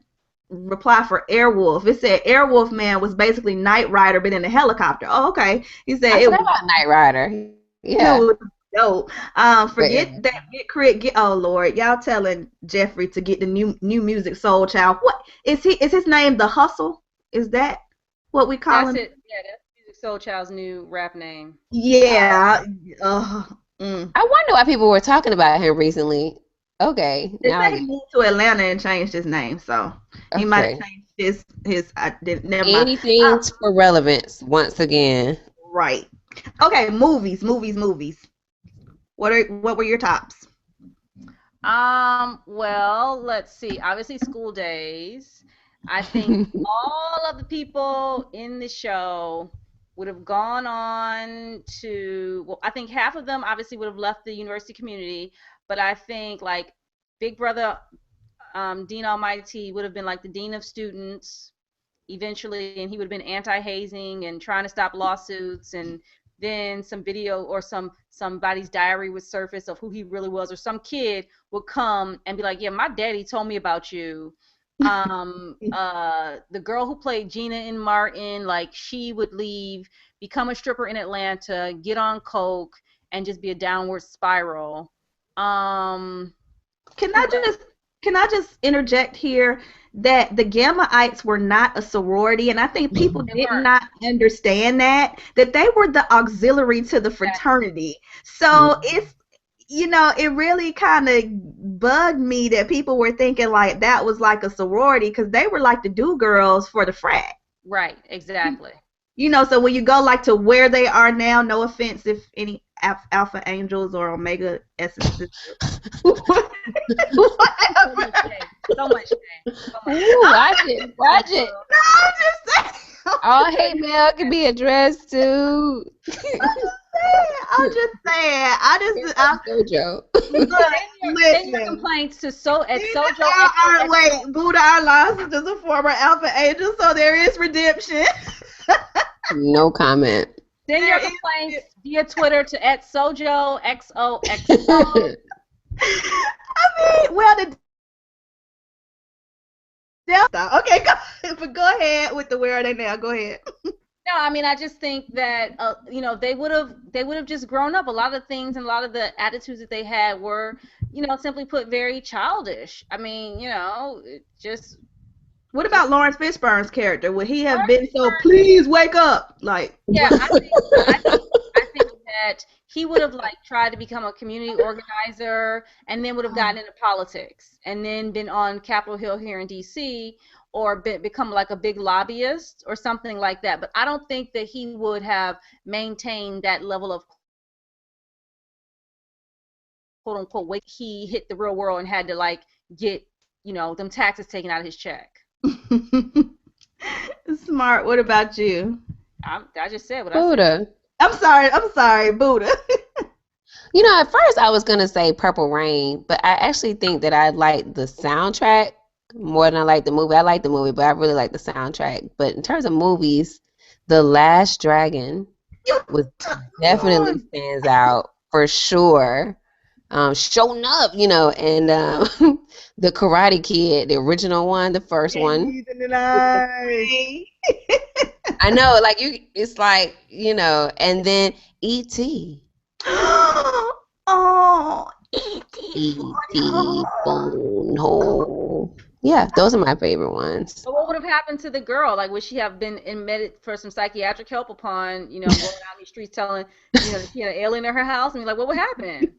reply for Airwolf. It said Airwolf Man was basically Knight Rider but in a helicopter. Oh, okay. He said I it forgot was about Knight Rider. Yeah. dope. But yeah. Forget that get oh Lord, y'all telling Jeffrey to get the new music Soul Child. What is his name? The Hustle? Is that what we call That's him? it. Yeah, that's Music Soul Child's new rap name. Yeah. I wonder why people were talking about him recently. Okay, They now I say he get moved to Atlanta and changed his name, so he might have okay. changed his. I didn't. Never mind. Anything for relevance once again. Right. Okay. Movies. What were your tops? Well, let's see. Obviously, School Days. I think all of the people in the show would have gone on to, well, I think half of them obviously would have left the university community, but I think like Big Brother Dean Almighty would have been like the dean of students eventually, and he would have been anti-hazing and trying to stop lawsuits, and then some video or somebody's diary would surface of who he really was, or some kid would come and be like, yeah, my daddy told me about you. The girl who played Gina in Martin, like, she would leave, become a stripper in Atlanta, get on coke, and just be a downward spiral. um Can I who else? just can I just interject here that the Gammaites were not a sorority, and I think people They did weren't. not understand that they were the auxiliary to the Exactly. fraternity. So it really kind of bugged me that people were thinking like that was like a sorority because they were like the do girls for the frat. Right, exactly. So when you go like to where they are now, no offense if any Alpha Angels or Omega Essences. So much shame. So much shame. So much shame. Ooh, watch it. No, I'm just saying. All hate mail can be addressed to I'm just saying. Sojo. Look, Send your listen. complaints to Sojo Wait, Buddha, our license is a former Alpha Angel, so there is redemption. No comment. Send There your is complaints via Twitter to @SojoXOXO. I mean, well, the Delta. Okay, but go ahead with the where are they now? Go ahead. No, I mean, I just think that they would have just grown up. A lot of things and a lot of the attitudes that they had were, simply put, very childish. I mean, it just What about Lawrence Fishburne's character? Would he have Lawrence been so Fishburne. please wake up? Like, Yeah, I think that he would have like tried to become a community organizer, and then would have gotten into politics, and then been on Capitol Hill here in DC, or become like a big lobbyist or something like that. But I don't think that he would have maintained that level of quote unquote wake. He hit the real world and had to like get them taxes taken out of his check. smart. What about you? I just said what I said. Buddha. I'm sorry, Buddha. You know, at first I was gonna say Purple Rain, but I actually think that I like the soundtrack more than I like the movie. I like the movie, but I really like the soundtrack. But in terms of movies, The Last Dragon You was definitely on. stands out for sure. Showing up, and the Karate Kid, the original one, the first one. Candies in the With the night. brain. I know, like it's like, and then E.T. Oh, E.T. E.T. Phone Hole. Yeah, those are my favorite ones. But what would have happened to the girl? Like, would she have been admitted for some psychiatric help upon, going down these streets telling, that she had an alien in her house? I mean, like, what would happen?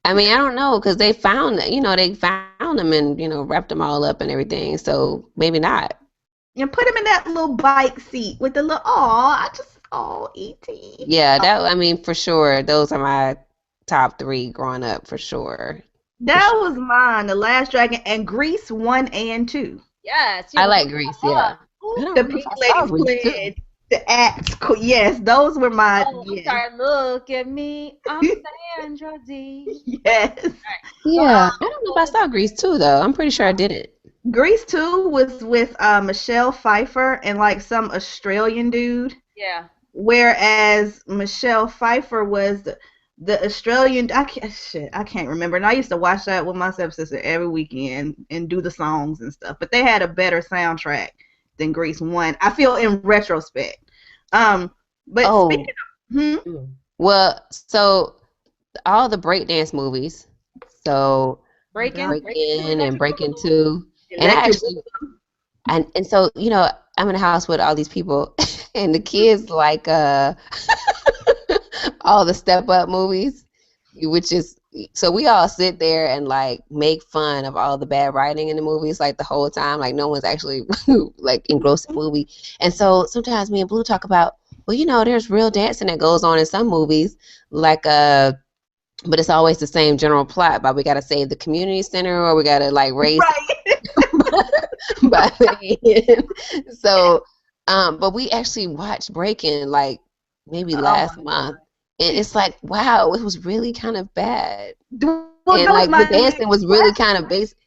I mean, I don't know because they found them and wrapped them all up and everything. So maybe not. And put him in that little bike seat with the little, E.T. Yeah, I mean, for sure, those are my top three growing up for sure. For That sure. was mine, The Last Dragon, and Grease 1 and 2. Yes, I with like Grease, yeah. I don't The remember Pink if I saw Ladies Grease too. playing the act. Yes, those were my, oh, I'm yes, sorry. Look at me. I'm Sandra D. yes. So, Yeah, I don't know if I saw Grease too though. I'm pretty sure I didn't. Grease 2 was with Michelle Pfeiffer and like some Australian dude. yeah. Whereas Michelle Pfeiffer was the Australian. I can't remember. And I used to watch that with my stepsister every weekend and do the songs and stuff. But they had a better soundtrack than Grease 1. I feel in retrospect. But speaking Oh, of, well, so all the breakdance movies. So oh Breaking, God, Breaking Two, Breaking and Electric Breaking Boogaloo. Two. And I Electric actually and so, I'm in a house with all these people and the kids like all the Step Up movies, which is so we all sit there and like make fun of all the bad writing in the movies like the whole time. Like no one's actually like engrossed in the movie. And so sometimes me and Blue talk about, well, there's real dancing that goes on in some movies, like but it's always the same general plot. But we gotta save the community center or we gotta like raise right. by the end. So, but we actually watched Breaking like maybe Oh last my month, and it's like, wow, it was really kind of bad, God. Well, and that was like my the next dancing was really kind of question. basic.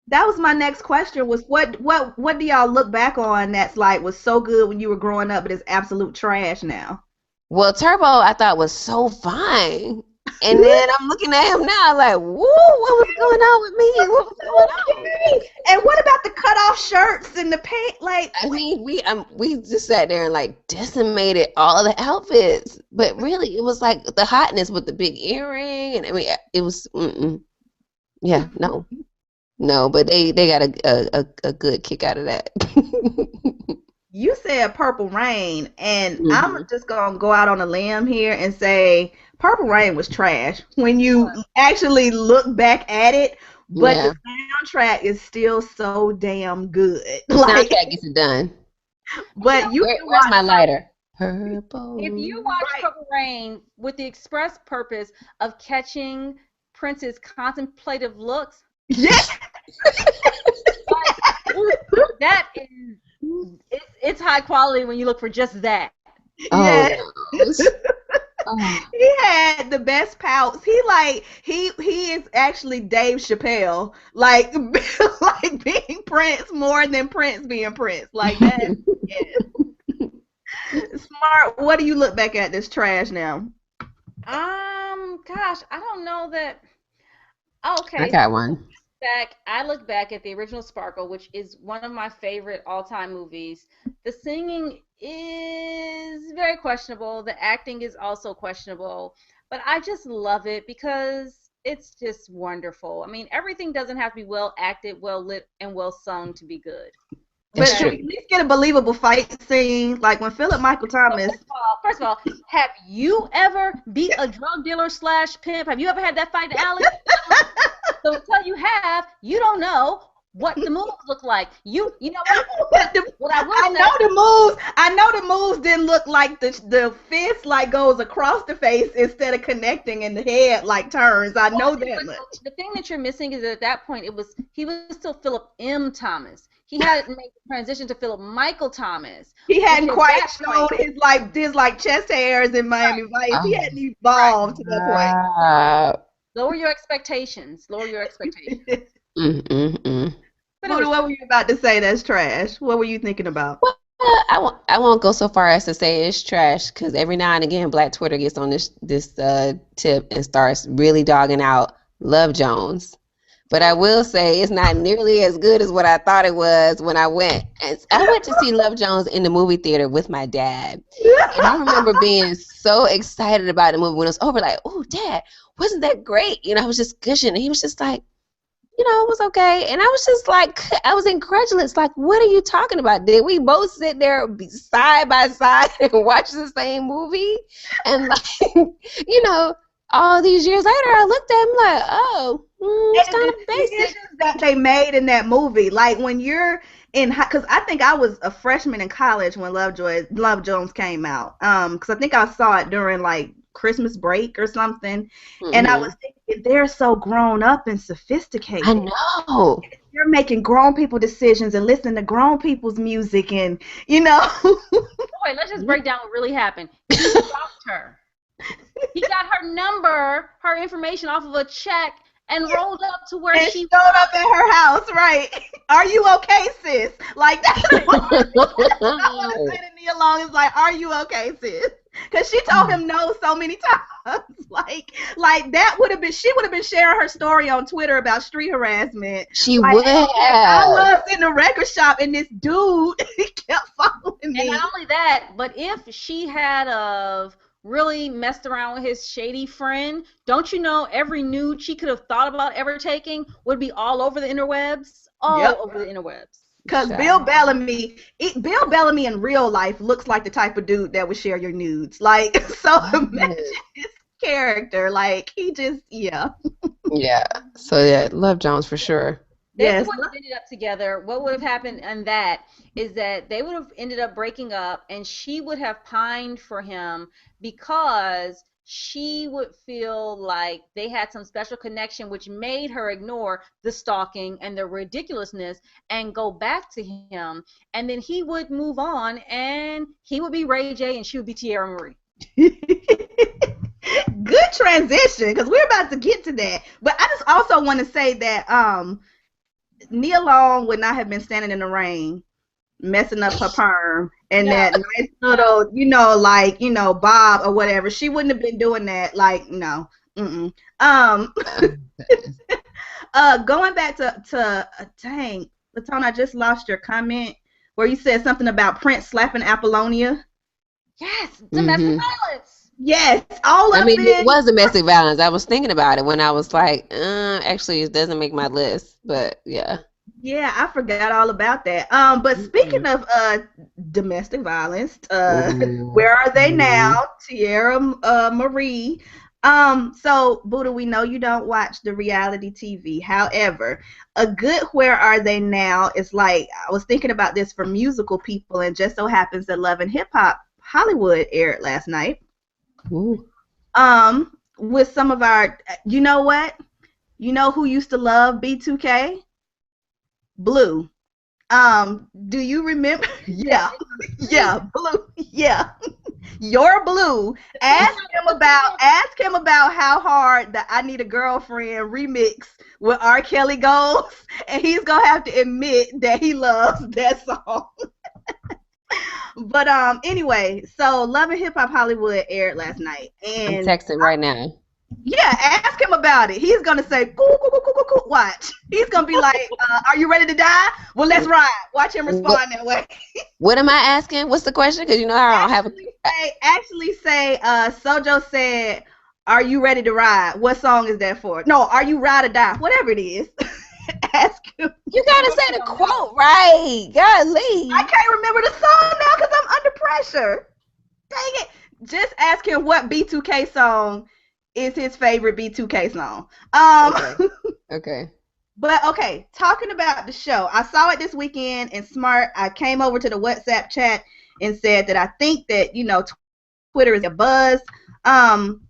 That was my next question. Was what do y'all look back on that's like was so good when you were growing up, but it's absolute trash now? Well, Turbo I thought was so fine, and then I'm looking at him now like, whoa, what was going on with me? What was going on? Okay. And what about the cut off shirts and the pant? Like, I mean, we just sat there and like decimated all the outfits, but really it was like the hotness with the big earring, and I mean it was yeah, no, but they got a good kick out of that. you said Purple Rain, and I'm hmm just gonna go out on a limb here and say Purple Rain was trash when you actually look back at it, but the Yeah, soundtrack is still so damn good. the Like, soundtrack gets it done. but you can Where's watch my lighter? If Purple. you watch right. Purple Rain with the express purpose of catching Prince's contemplative looks, Yes, that is it's high quality when you look for just that. Oh yes. no. Oh, He had the best pouts. He is actually Dave Chappelle, like like being Prince more than Prince being Prince. Like that. Yes. Smart. What do you look back at this trash now? Gosh, I don't know that. I Okay, got one. I look back at the original Sparkle, which is one of my favorite all-time movies. The singing is very questionable. The acting is also questionable, but I just love it because it's just wonderful. I mean, everything doesn't have to be well acted, well lit, and well sung to be good. That's But can Okay. we true. at least get a believable fight scene? Like when Philip Michael So Thomas. first of all, have you ever beat a drug dealer slash pimp? Have you ever had that fight in the alley? So until you have, you don't know what the moves look like. You know what? What I will I say, know the moves. I know the moves didn't look like the fist like goes across the face instead of connecting and the head like turns. I know that but much. the thing that you're missing is that at that point he was still Philip M. Thomas. he hadn't made the transition to Philip Michael Thomas, He which hadn't at quite that shown point, his chest hairs in Miami Vice. He Oh, hadn't right, evolved to that point. lower your expectations. Lower your expectations. mm. But it Buddha, was what were you about to say that's trash? What were you thinking about? Well, I won't go so far as to say it's trash because every now and again Black Twitter gets on this tip and starts really dogging out Love Jones. But I will say it's not nearly as good as what I thought it was when I went. And I went to see Love Jones in the movie theater with my dad. And I remember being so excited about the movie when it was over, like, oh, Dad, wasn't that great? I was just gushing. And he was just like, it was okay. And I was just like, I was incredulous. Like, what are you talking about? Did we both sit there side by side and watch the same movie? And like, all these years later, I looked at him like, oh, it's kind And of the basic. decisions that they made in that movie, like when you're in, because I think I was a freshman in college when Love Jones came out. Because I think I saw it during like Christmas break or something, and I was Hmm. thinking they're so grown up and I sophisticated. know. You're making grown people decisions and listening to grown people's music, and you know. Wait, let's just break down what really happened. He stalked her. He got her number, her information off of a check, and rolled up to where And she showed up at her house, right? Are you okay, sis? Like that's what I want to say to Nia Long is like, are you okay, sis? Because she told him no so many times. like that would have been, she would have been sharing her story on Twitter about street harassment. She Like, would I have. was in the record shop and this dude kept following And me. not only that, but if she had of really messed around with his shady friend, don't you know every nude she could have thought about ever taking would be all over the interwebs? All Yep. over the interwebs. Because Bill Bellamy in real life looks like the type of dude that would share your nudes. Like, so imagine his character. Like, he just, yeah. Yeah. So yeah, Love Jones for sure. They Yes. would have ended up together. What would have happened in that is that they would have ended up breaking up, and she would have pined for him because she would feel like they had some special connection, which made her ignore the stalking and the ridiculousness and go back to him. And then he would move on, and he would be Ray J, and she would be Tierra Marie. Good transition, because we're about to get to that. But I just also want to say that Nia Long would not have been standing in the rain messing up her perm and No. that nice little, bob or whatever. She wouldn't have been doing that. Like, no. Mm-mm. Going back to dang, Latona, I just lost your comment where you said something about Prince slapping Apollonia. Yes, domestic violence. Yes, all I of mean, it it. was domestic violence. I was thinking about it when I was like, actually, it doesn't make my list. But yeah. Yeah, I forgot all about that. But speaking of domestic violence, Ooh. where are they now? Tierra Marie. So Buddha, we know you don't watch the reality TV. However, a good where are they now is like, I was thinking about this for musical people, and just so happens that Love and Hip Hop Hollywood aired last night. Ooh. With some of our, you know what? You know who used to love B2K? Blue. Do you remember? Yeah. Yeah, Blue. Yeah. You're Blue. Ask him about how hard the I Need a Girlfriend remix with R. Kelly goes, and he's gonna have to admit that he loves that song. But anyway, so Love and Hip Hop Hollywood aired last night, I'm and texting right now. yeah, ask him about it. He's gonna say, "Cool, cool, cool, cool, cool, cool." Watch. He's gonna be like, "Are you ready to die? Well, let's ride." Watch him What, respond that way. what am I asking? What's the question? Because I don't have a. Actually say, Sojo said, "Are you ready to ride?" What song is that for? No, "Are you ride or die?" Whatever it is. Ask him. You gotta say the quote right. Golly. I can't remember the song now because I'm under pressure. Dang it. Just ask him what B2K song is his favorite B2K song. Okay. Okay. But okay, talking about the show, I saw it this weekend and Smart. I came over to the WhatsApp chat and said that I think that Twitter is a buzz.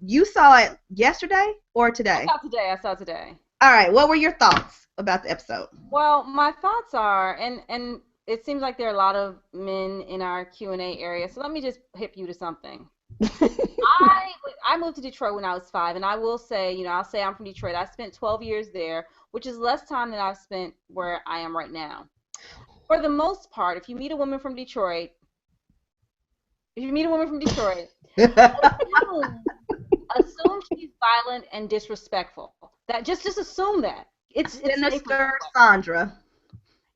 You saw it yesterday or today? I saw today. All right, what were your thoughts about the episode? Well, my thoughts are, and it seems like there are a lot of men in our Q&A area. So let me just hip you to something. I moved to Detroit when I was 5, and I will say, I'll say I'm from Detroit. I spent 12 years there, which is less time than I've spent where I am right now. For the most part, if you meet a woman from Detroit, assume, assume she's violent and disrespectful. That just assume that. It's safer that Sinister way. Sandra.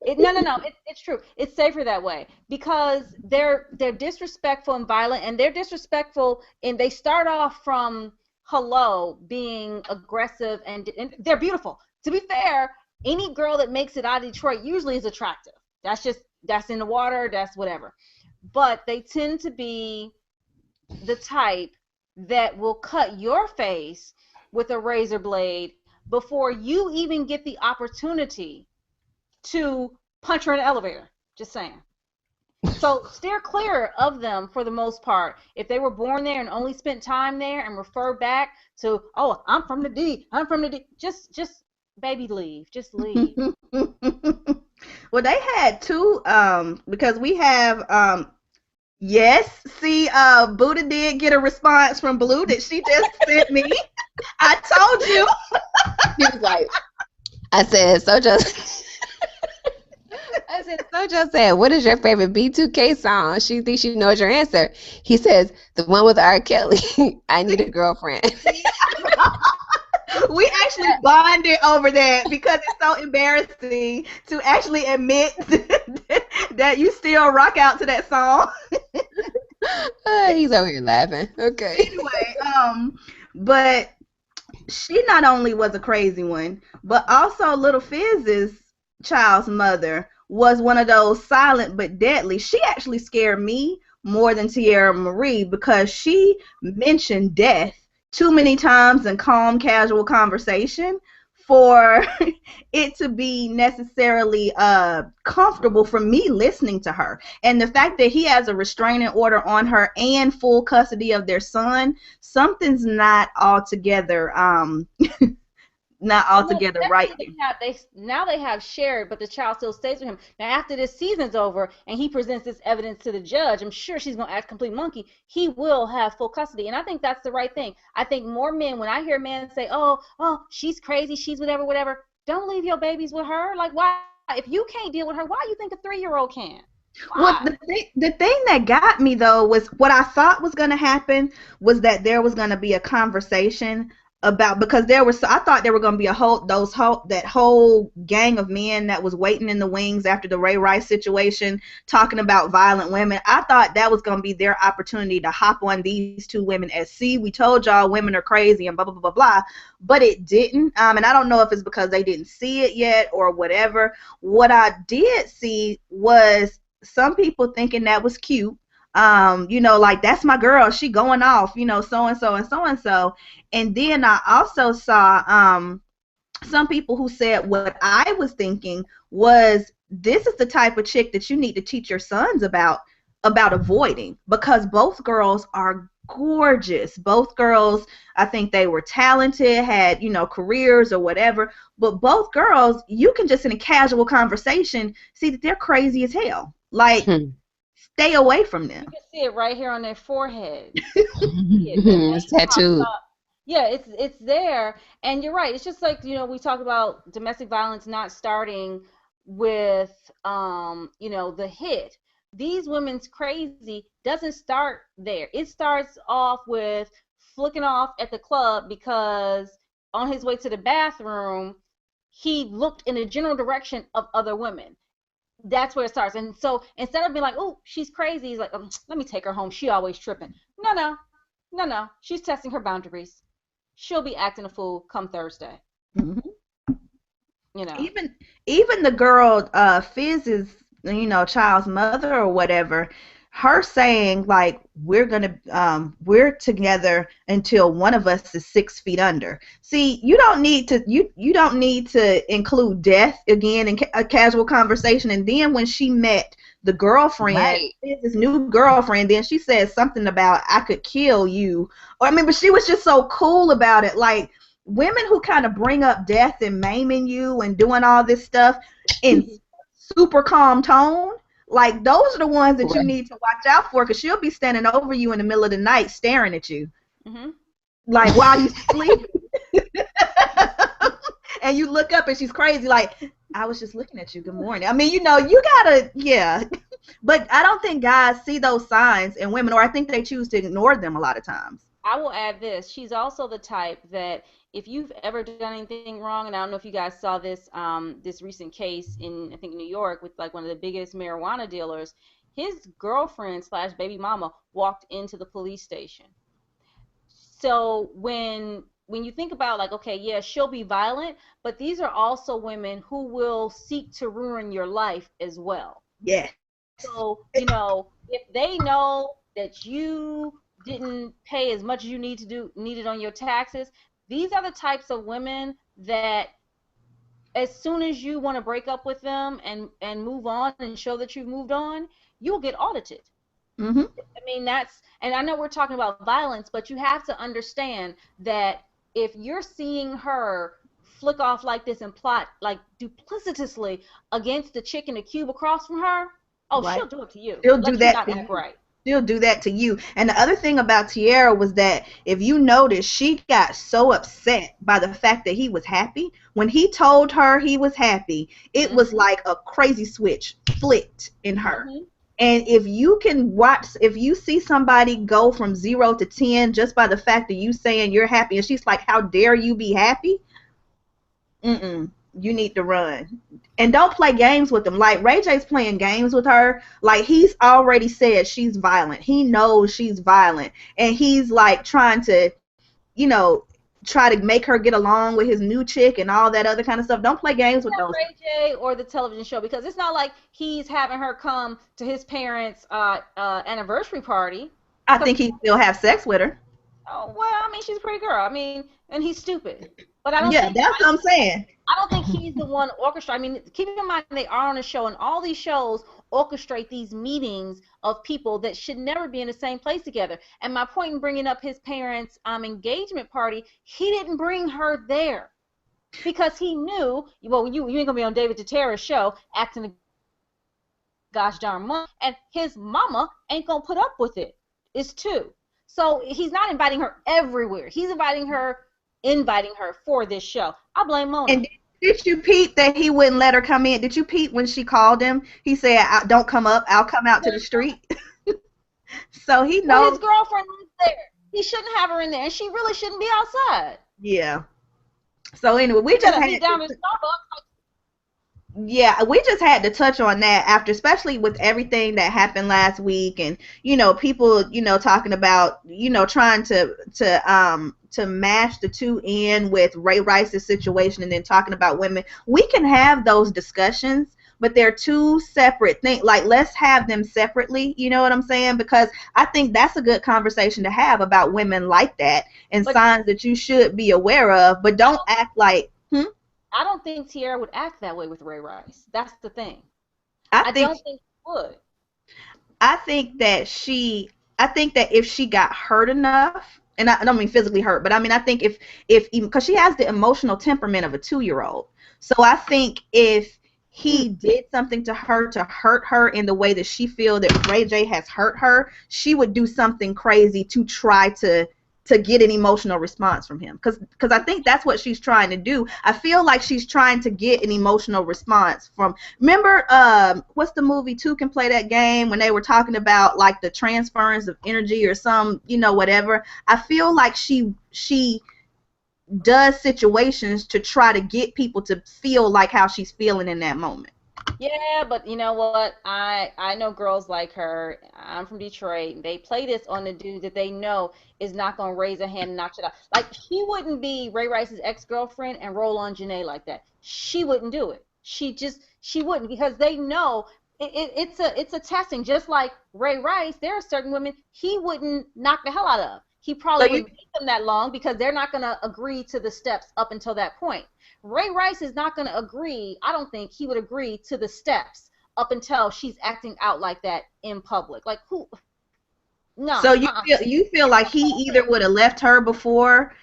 No. It's true. It's safer that way because they're disrespectful and violent, and they're disrespectful, and they start off from hello being aggressive, and they're beautiful. To be fair, any girl that makes it out of Detroit usually is attractive. That's in the water. That's whatever. But they tend to be the type that will cut your face with a razor blade before you even get the opportunity to punch her in the elevator. Just saying. So steer clear of them for the most part. If they were born there and only spent time there and refer back to, oh, I'm from the D, just baby leave. Just leave. Well, they had two, because we have, yes, see, Buddha did get a response from Blue that she just sent me. I told you. He was like, I said, Sojo said, what is your favorite B2K song? She thinks she knows your answer. He says, the one with R. Kelly. I need a girlfriend. We actually bonded over that because it's so embarrassing to actually admit that you still rock out to that song. He's over here laughing. Okay. Anyway, but she not only was a crazy one, but also Little Fizz's child's mother was one of those silent but deadly. She actually scared me more than Tierra Marie because she mentioned death too many times in calm, casual conversation for it to be necessarily comfortable for me listening to her. And the fact that he has a restraining order on her and full custody of their son, something's not altogether not altogether right. Now they have shared, but the child still stays with him. Now after this season's over and he presents this evidence to the judge, I'm sure she's gonna act complete monkey. He will have full custody, and I think that's the right thing. I think more men, when I hear men say, "Oh, she's crazy, she's whatever," don't leave your babies with her. Like, why? If you can't deal with her, why you think a 3-year-old can? Well, the thing that got me though was what I thought was going to happen was that there was going to be a conversation about, because I thought there were going to be that whole gang of men that was waiting in the wings after the Ray Rice situation talking about violent women. I thought that was going to be their opportunity to hop on these two women as, see, we told y'all women are crazy and blah blah blah blah blah, but it didn't. And I don't know if it's because they didn't see it yet or whatever. What I did see was some people thinking that was cute. Like, that's my girl, she going off, so and so and so and so. And then I also saw some people who said what I was thinking was, this is the type of chick that you need to teach your sons about avoiding, because both girls are gorgeous. Both girls, I think they were talented, had, careers or whatever, but both girls, you can just in a casual conversation see that they're crazy as hell. Like, stay away from them. You can see it right here on their forehead. It's tattooed. Yeah, it's there, and you're right. It's just like, we talk about domestic violence not starting with the hit. These women's crazy doesn't start there. It starts off with flicking off at the club because on his way to the bathroom, he looked in the general direction of other women. That's where it starts. And so instead of being like, oh, she's crazy, he's like, let me take her home, she always tripping. No. She's testing her boundaries. She'll be acting a fool come Thursday. Mm-hmm. Even the girl, Fizz's, child's mother or whatever, her saying, like, we're together until one of us is 6 feet under. See, you don't need to include death again in a casual conversation. And then when she met the girlfriend, right, his new girlfriend, then she said something about, I could kill you. But she was just so cool about it. Like, women who kind of bring up death and maiming you and doing all this stuff in super calm tone, like those are the ones that you Right. need to watch out for, because she'll be standing over you in the middle of the night staring at you, Hmm. like while you sleep. And you look up and she's crazy, like, I was just looking at you. Good morning. I mean, you gotta, yeah. But I don't think guys see those signs in women, or I think they choose to ignore them a lot of times. I will add this. She's also the type that if you've ever done anything wrong, and I don't know if you guys saw this recent case in I think New York with like one of the biggest marijuana dealers, his girlfriend slash baby mama walked into the police station. So when you think about like, okay, yeah, she'll be violent, but these are also women who will seek to ruin your life as well. Yes. So, if they know that you didn't pay as much as you needed on your taxes, these are the types of women that as soon as you want to break up with them and move on and show that you've moved on, you'll get audited. Hmm. I mean, and I know we're talking about violence, but you have to understand that if you're seeing her flick off like this and plot like duplicitously against the chick in the cube across from her, oh, Right. she'll do it to you. She'll do Let you that not to act you. right. She'll do that to you. And the other thing about Tierra was that if you notice, she got so upset by the fact that he was happy. When he told her he was happy, it was Hmm. like a crazy switch flipped in her. Hmm. And if you can watch, if you see somebody go from 0 to 10 just by the fact that you saying you're happy, and she's like, "How dare you be happy?" You need to run. And don't play games with them. Like Ray J's playing games with her. Like he's already said she's violent. He knows she's violent. And he's like trying to, you know, try to make her get along with his new chick and all that other kind of stuff. Don't play games with those. Ray J or the television show because it's not like he's having her come to his parents' anniversary party. I Because think he still have sex with her. oh well, I mean she's a pretty girl. I mean, and he's stupid. But I don't Yeah, think that's what I'm saying. I don't think he's the one orchestrating. I mean, keep in mind they are on a show, and all these shows orchestrate these meetings of people that should never be in the same place together. And my point in bringing up his parents' engagement party, he didn't bring her there because he knew, well, you ain't gonna be on David Totera's show acting a gosh darn month, and his mama ain't gonna put up with it. It's two. So he's not inviting her everywhere. He's inviting her for this show. I blame And Mona. did you peep that he wouldn't let her come in? Did you peep when she called him? He said, "Don't come up. I'll come out to the street." So he Well, his knows. girlfriend lives there. He shouldn't have her in there, and she really shouldn't be outside. Yeah. So anyway, we They just better had meet down to, at Starbucks. yeah, we just had to touch on that after, especially with everything that happened last week, and people, talking about, trying to mash the two in with Ray Rice's situation, and then talking about women. We can have those discussions, but they're two separate things. Like, let's have them separately. You know what I'm saying? Because I think that's a good conversation to have about women like that and But signs that you should be aware of, but don't act like. I don't think Tierra would act that way with Ray Rice. That's the thing. I I think don't think she would. I think that if she got hurt enough, and I don't mean physically hurt, but I mean I think if because she has the emotional temperament of a 2-year-old, so I think if he did something to her to hurt her in the way that she feel that Ray J has hurt her, she would do something crazy to try to get an emotional response from him, because I think that's what she's trying to do. I feel like she's trying to get an emotional response from. Remember, what's the movie? Two Can Play That Game, when they were talking about like the transference of energy or some, whatever. I feel like she does situations to try to get people to feel like how she's feeling in that moment. Yeah, but you know what? I know girls like her. I'm from Detroit. They play this on the dude that they know is not gonna raise a hand and knock it out. Like she wouldn't be Ray Rice's ex-girlfriend and roll on Janae like that. She wouldn't do it. She wouldn't because they know it's a testing. Just like Ray Rice, there are certain women he wouldn't knock the hell out of. He So probably you wouldn't keep them that long because they're not gonna agree to the steps up until that point. Ray Rice is not going to agree. I don't think he would agree to the steps up until she's acting out like that in public. Like who? No. so you feel like he either would have left her before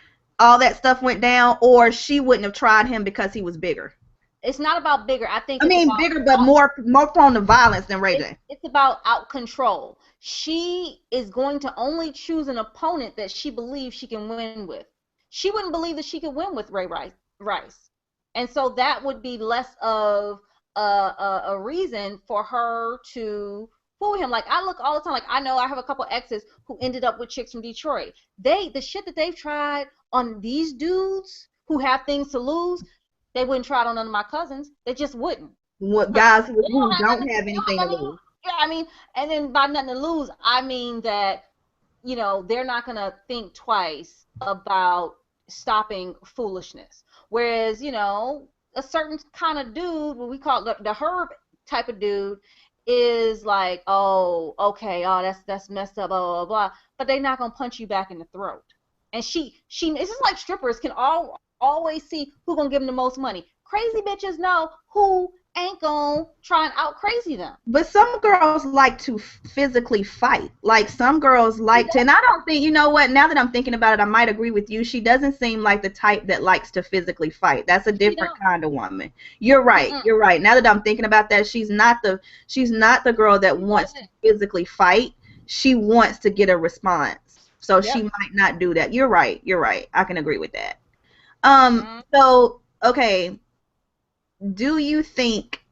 all that stuff went down, or she wouldn't have tried him because he was bigger? It's not about bigger. I think I it's mean, about bigger, but more prone to violence than Ray J. it's about out control. She is going to only choose an opponent that she believes she can win with. She wouldn't believe that she could win with Rice. And so that would be less of a reason for her to fool him. Like I look all the time. Like I know I have a couple exes who ended up with chicks from Detroit. The shit that they've tried on these dudes who have things to lose, they wouldn't try it on none of my cousins. They just wouldn't. What guys who They don't have don't anything have to nothing. lose? Yeah, I mean, and then by nothing to lose, I mean that they're not gonna think twice about stopping foolishness. Whereas, a certain kind of dude, what we call the herb type of dude, is like, oh, okay, oh, that's messed up, blah blah blah. But they're not gonna punch you back in the throat. And it's just like strippers can always see who gonna give them the most money. Crazy bitches know who ain't gonna try and out crazy them. But some girls like to physically fight. Like some girls like to, and I don't think, you know what, now that I'm thinking about it, I might agree with you. She doesn't seem like the type that likes to physically fight. That's a different kind of woman. You're right. Mm-mm. You're right. Now that I'm thinking about that, she's not the girl that wants to physically fight. She wants to get a response. So she might not do that. You're right. You're right. I can agree with that. So okay, do you think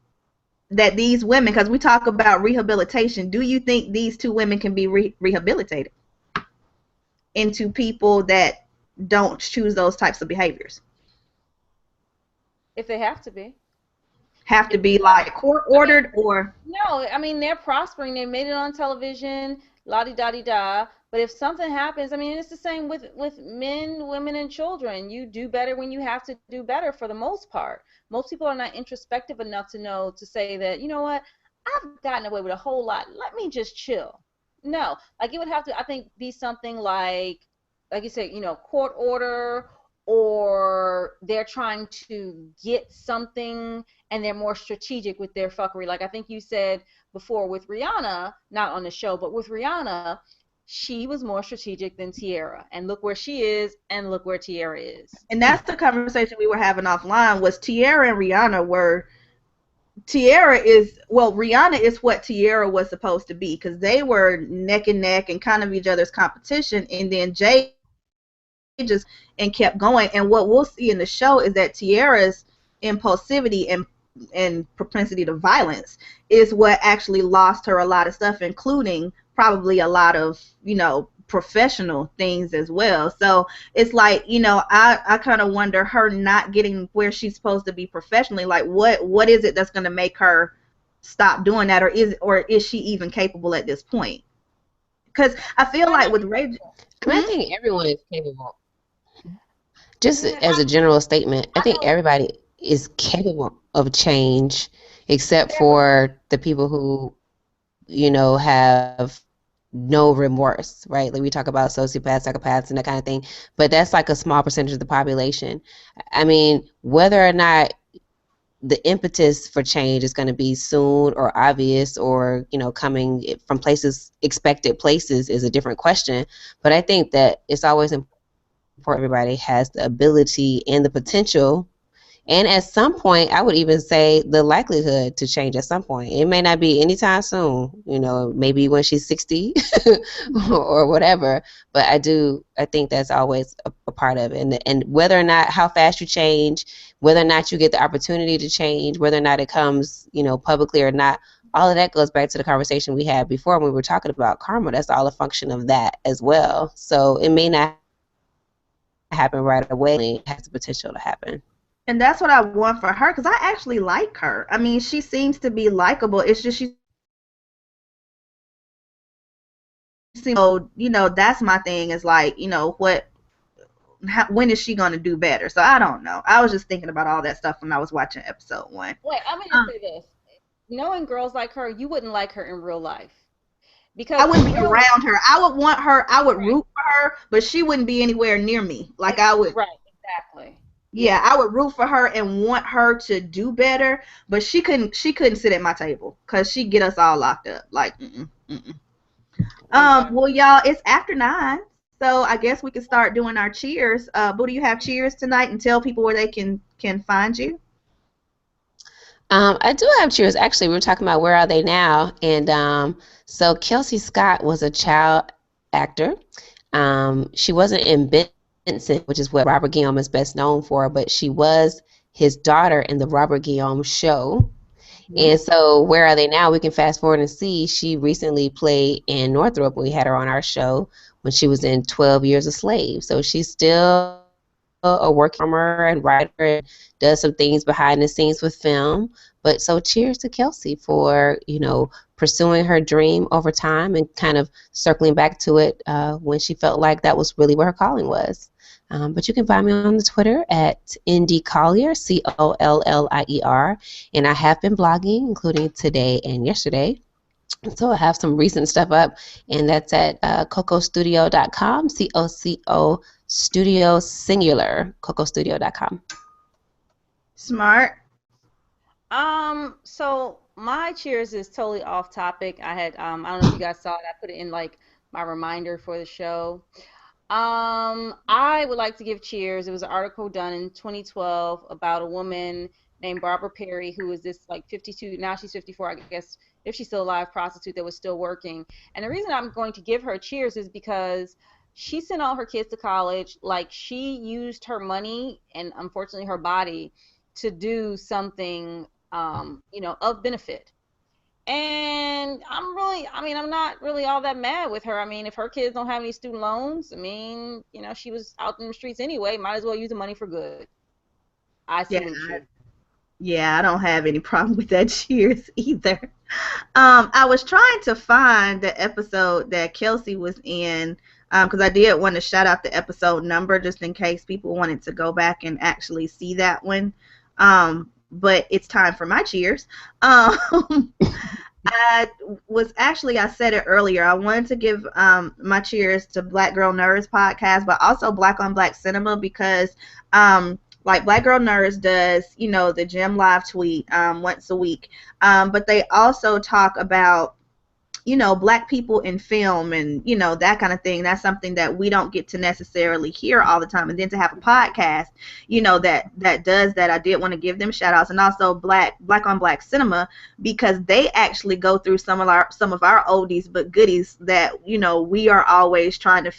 that these women, because we talk about rehabilitation, do you think these two women can be rehabilitated into people that don't choose those types of behaviors? If they have to be. Have to be like court ordered, or No, I mean they're prospering. They made it on television, la di da di da. But if something happens, I mean it's the same with men, women, and children. You do better when you have to do better for the most part. Most people are not introspective enough to know to say that, you know what, I've gotten away with a whole lot. Let me just chill. No, like it would have to, I think, be something like you said, court order, or they're trying to get something and they're more strategic with their fuckery. Like I think you said before with Rihanna, not on the show, but with Rihanna, she was more strategic than Tierra. And look where she is, and look where Tierra is. and that's the conversation we were having offline, was Tierra and Rihanna were, Rihanna is what Tierra was supposed to be, because they were neck and neck and kind of each other's competition, and then Jay just and kept going. And what we'll see in the show is that Tierra's impulsivity and propensity to violence is what actually lost her a lot of stuff, including probably a lot of professional things as well. So it's like, I kind of wonder, her not getting where she's supposed to be professionally, like what is it that's going to make her stop doing that, or is she even capable at this point? Because I feel like with Ray, I think everyone is capable. Just as a general statement, I think everybody is capable of change, except for the people who, have no remorse, right? Like we talk about sociopaths, psychopaths, and that kind of thing, but that's like a small percentage of the population. I mean, whether or not the impetus for change is going to be soon or obvious, or coming from expected places, is a different question. But I think that it's always important everybody has the ability and the potential, and at some point, I would even say the likelihood to change at some point. It may not be anytime soon, maybe when she's 60 or whatever. But I think that's always a part of it. And whether or not, how fast you change, whether or not you get the opportunity to change, whether or not it comes, publicly or not, all of that goes back to the conversation we had before when we were talking about karma. That's all a function of that as well. So it may not happen right away. It has the potential to happen. and that's what I want for her, because I actually like her. I mean, she seems to be likable. It's just she seems, that's my thing, is like, when is she going to do better? So I don't know. I was just thinking about all that stuff when I was watching episode 1. Wait, I'm going to say this. Knowing girls like her, you wouldn't like her in real life. Because I wouldn't be around her. I would want her, I would root for her, but she wouldn't be anywhere near me. Like I would. Right, exactly. Yeah, I would root for her and want her to do better, but she couldn't sit at my table, because she'd get us all locked up. Like, Well, y'all, it's after 9. So I guess we can start doing our cheers. Boo, do you have cheers tonight, and tell people where they can find you? I do have cheers. Actually, we were talking about where are they now, and so Kelsey Scott was a child actor. She wasn't in Benson, which is what Robert Guillaume is best known for, but she was his daughter in the Robert Guillaume show. Mhm. And so, where are they now? We can fast forward and see she recently played in Northrop. We had her on our show when she was in 12 Years a Slave. So she's still a working performer and writer and does some things behind the scenes with film. But so cheers to Kelsey for, pursuing her dream over time and kind of circling back to it when she felt like that was really where her calling was. But you can find me on the Twitter at Indy Collier, Collier, and I have been blogging, including today and yesterday. So I have some recent stuff up, and that's at cocostudio.com, COCO Studio Singular, cocostudio.com. Smart. So my cheers is totally off topic. I don't know if you guys saw it. I put it in like my reminder for the show. I would like to give cheers. It was an article done in 2012 about a woman named Barbara Perry who was this like 52, now she's 54, I guess, if she's still alive, prostitute that was still working. And the reason I'm going to give her cheers is because she sent all her kids to college. Like she used her money and unfortunately her body to do something, of benefit. And I'm not really all that mad with her. I mean, if her kids don't have any student loans, she was out in the streets anyway. Might as well use the money for good. I Yeah, salute you. yeah, I don't have any problem with that cheers either. I was trying to find the episode that Kelsey was in, because I did want to shout out the episode number just in case people wanted to go back and actually see that one. But it's time for my cheers. Um, I said it earlier. I wanted to give my cheers to Black Girl Nerds podcast, but also Black on Black Cinema because like Black Girl Nerds does, the Gym Live tweet once a week. But they also talk about black people in film and that kind of thing. That's something that we don't get to necessarily hear all the time, and then to have a podcast that does that, I did want to give them shout outs. And also Black on Black Cinema, because they actually go through some of our oldies but goodies that we are always trying to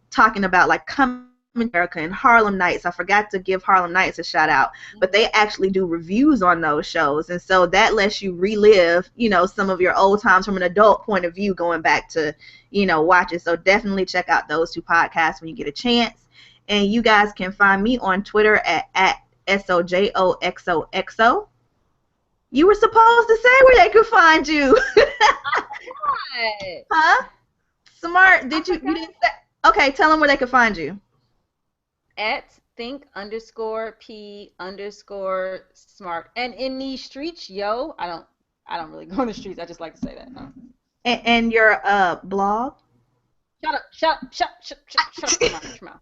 talking about, like Coming to America and Harlem Nights. I forgot to give Harlem Nights a shout out, but they actually do reviews on those shows, and so that lets you relive, some of your old times from an adult point of view, going back to, watch it. So definitely check out those two podcasts when you get a chance. And you guys can find me on Twitter at SOJOXOXO. You were supposed to say where they could find you. What? Huh? Smart. I You forgot. didn't say? Okay, tell them where they could find you. At think_P_smart. And in these streets, yo, I don't really go in the streets. I just like to say that. And your blog. Shut up, shut your mouth.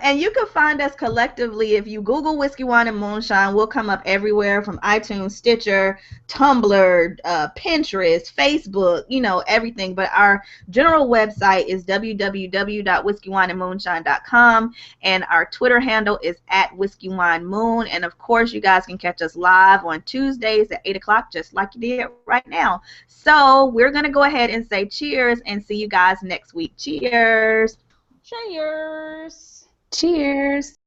And you can find us collectively if you Google Whiskey, Wine, and Moonshine. We'll come up everywhere from iTunes, Stitcher, Tumblr, Pinterest, Facebook, everything. But our general website is www.whiskeywineandmoonshine.com, and our Twitter handle is at Whiskey Wine Moon. And of course, you guys can catch us live on Tuesdays at 8 o'clock, just like you did right now. So we're going to go ahead and say cheers and see you guys next week. Cheers. Cheers. Cheers.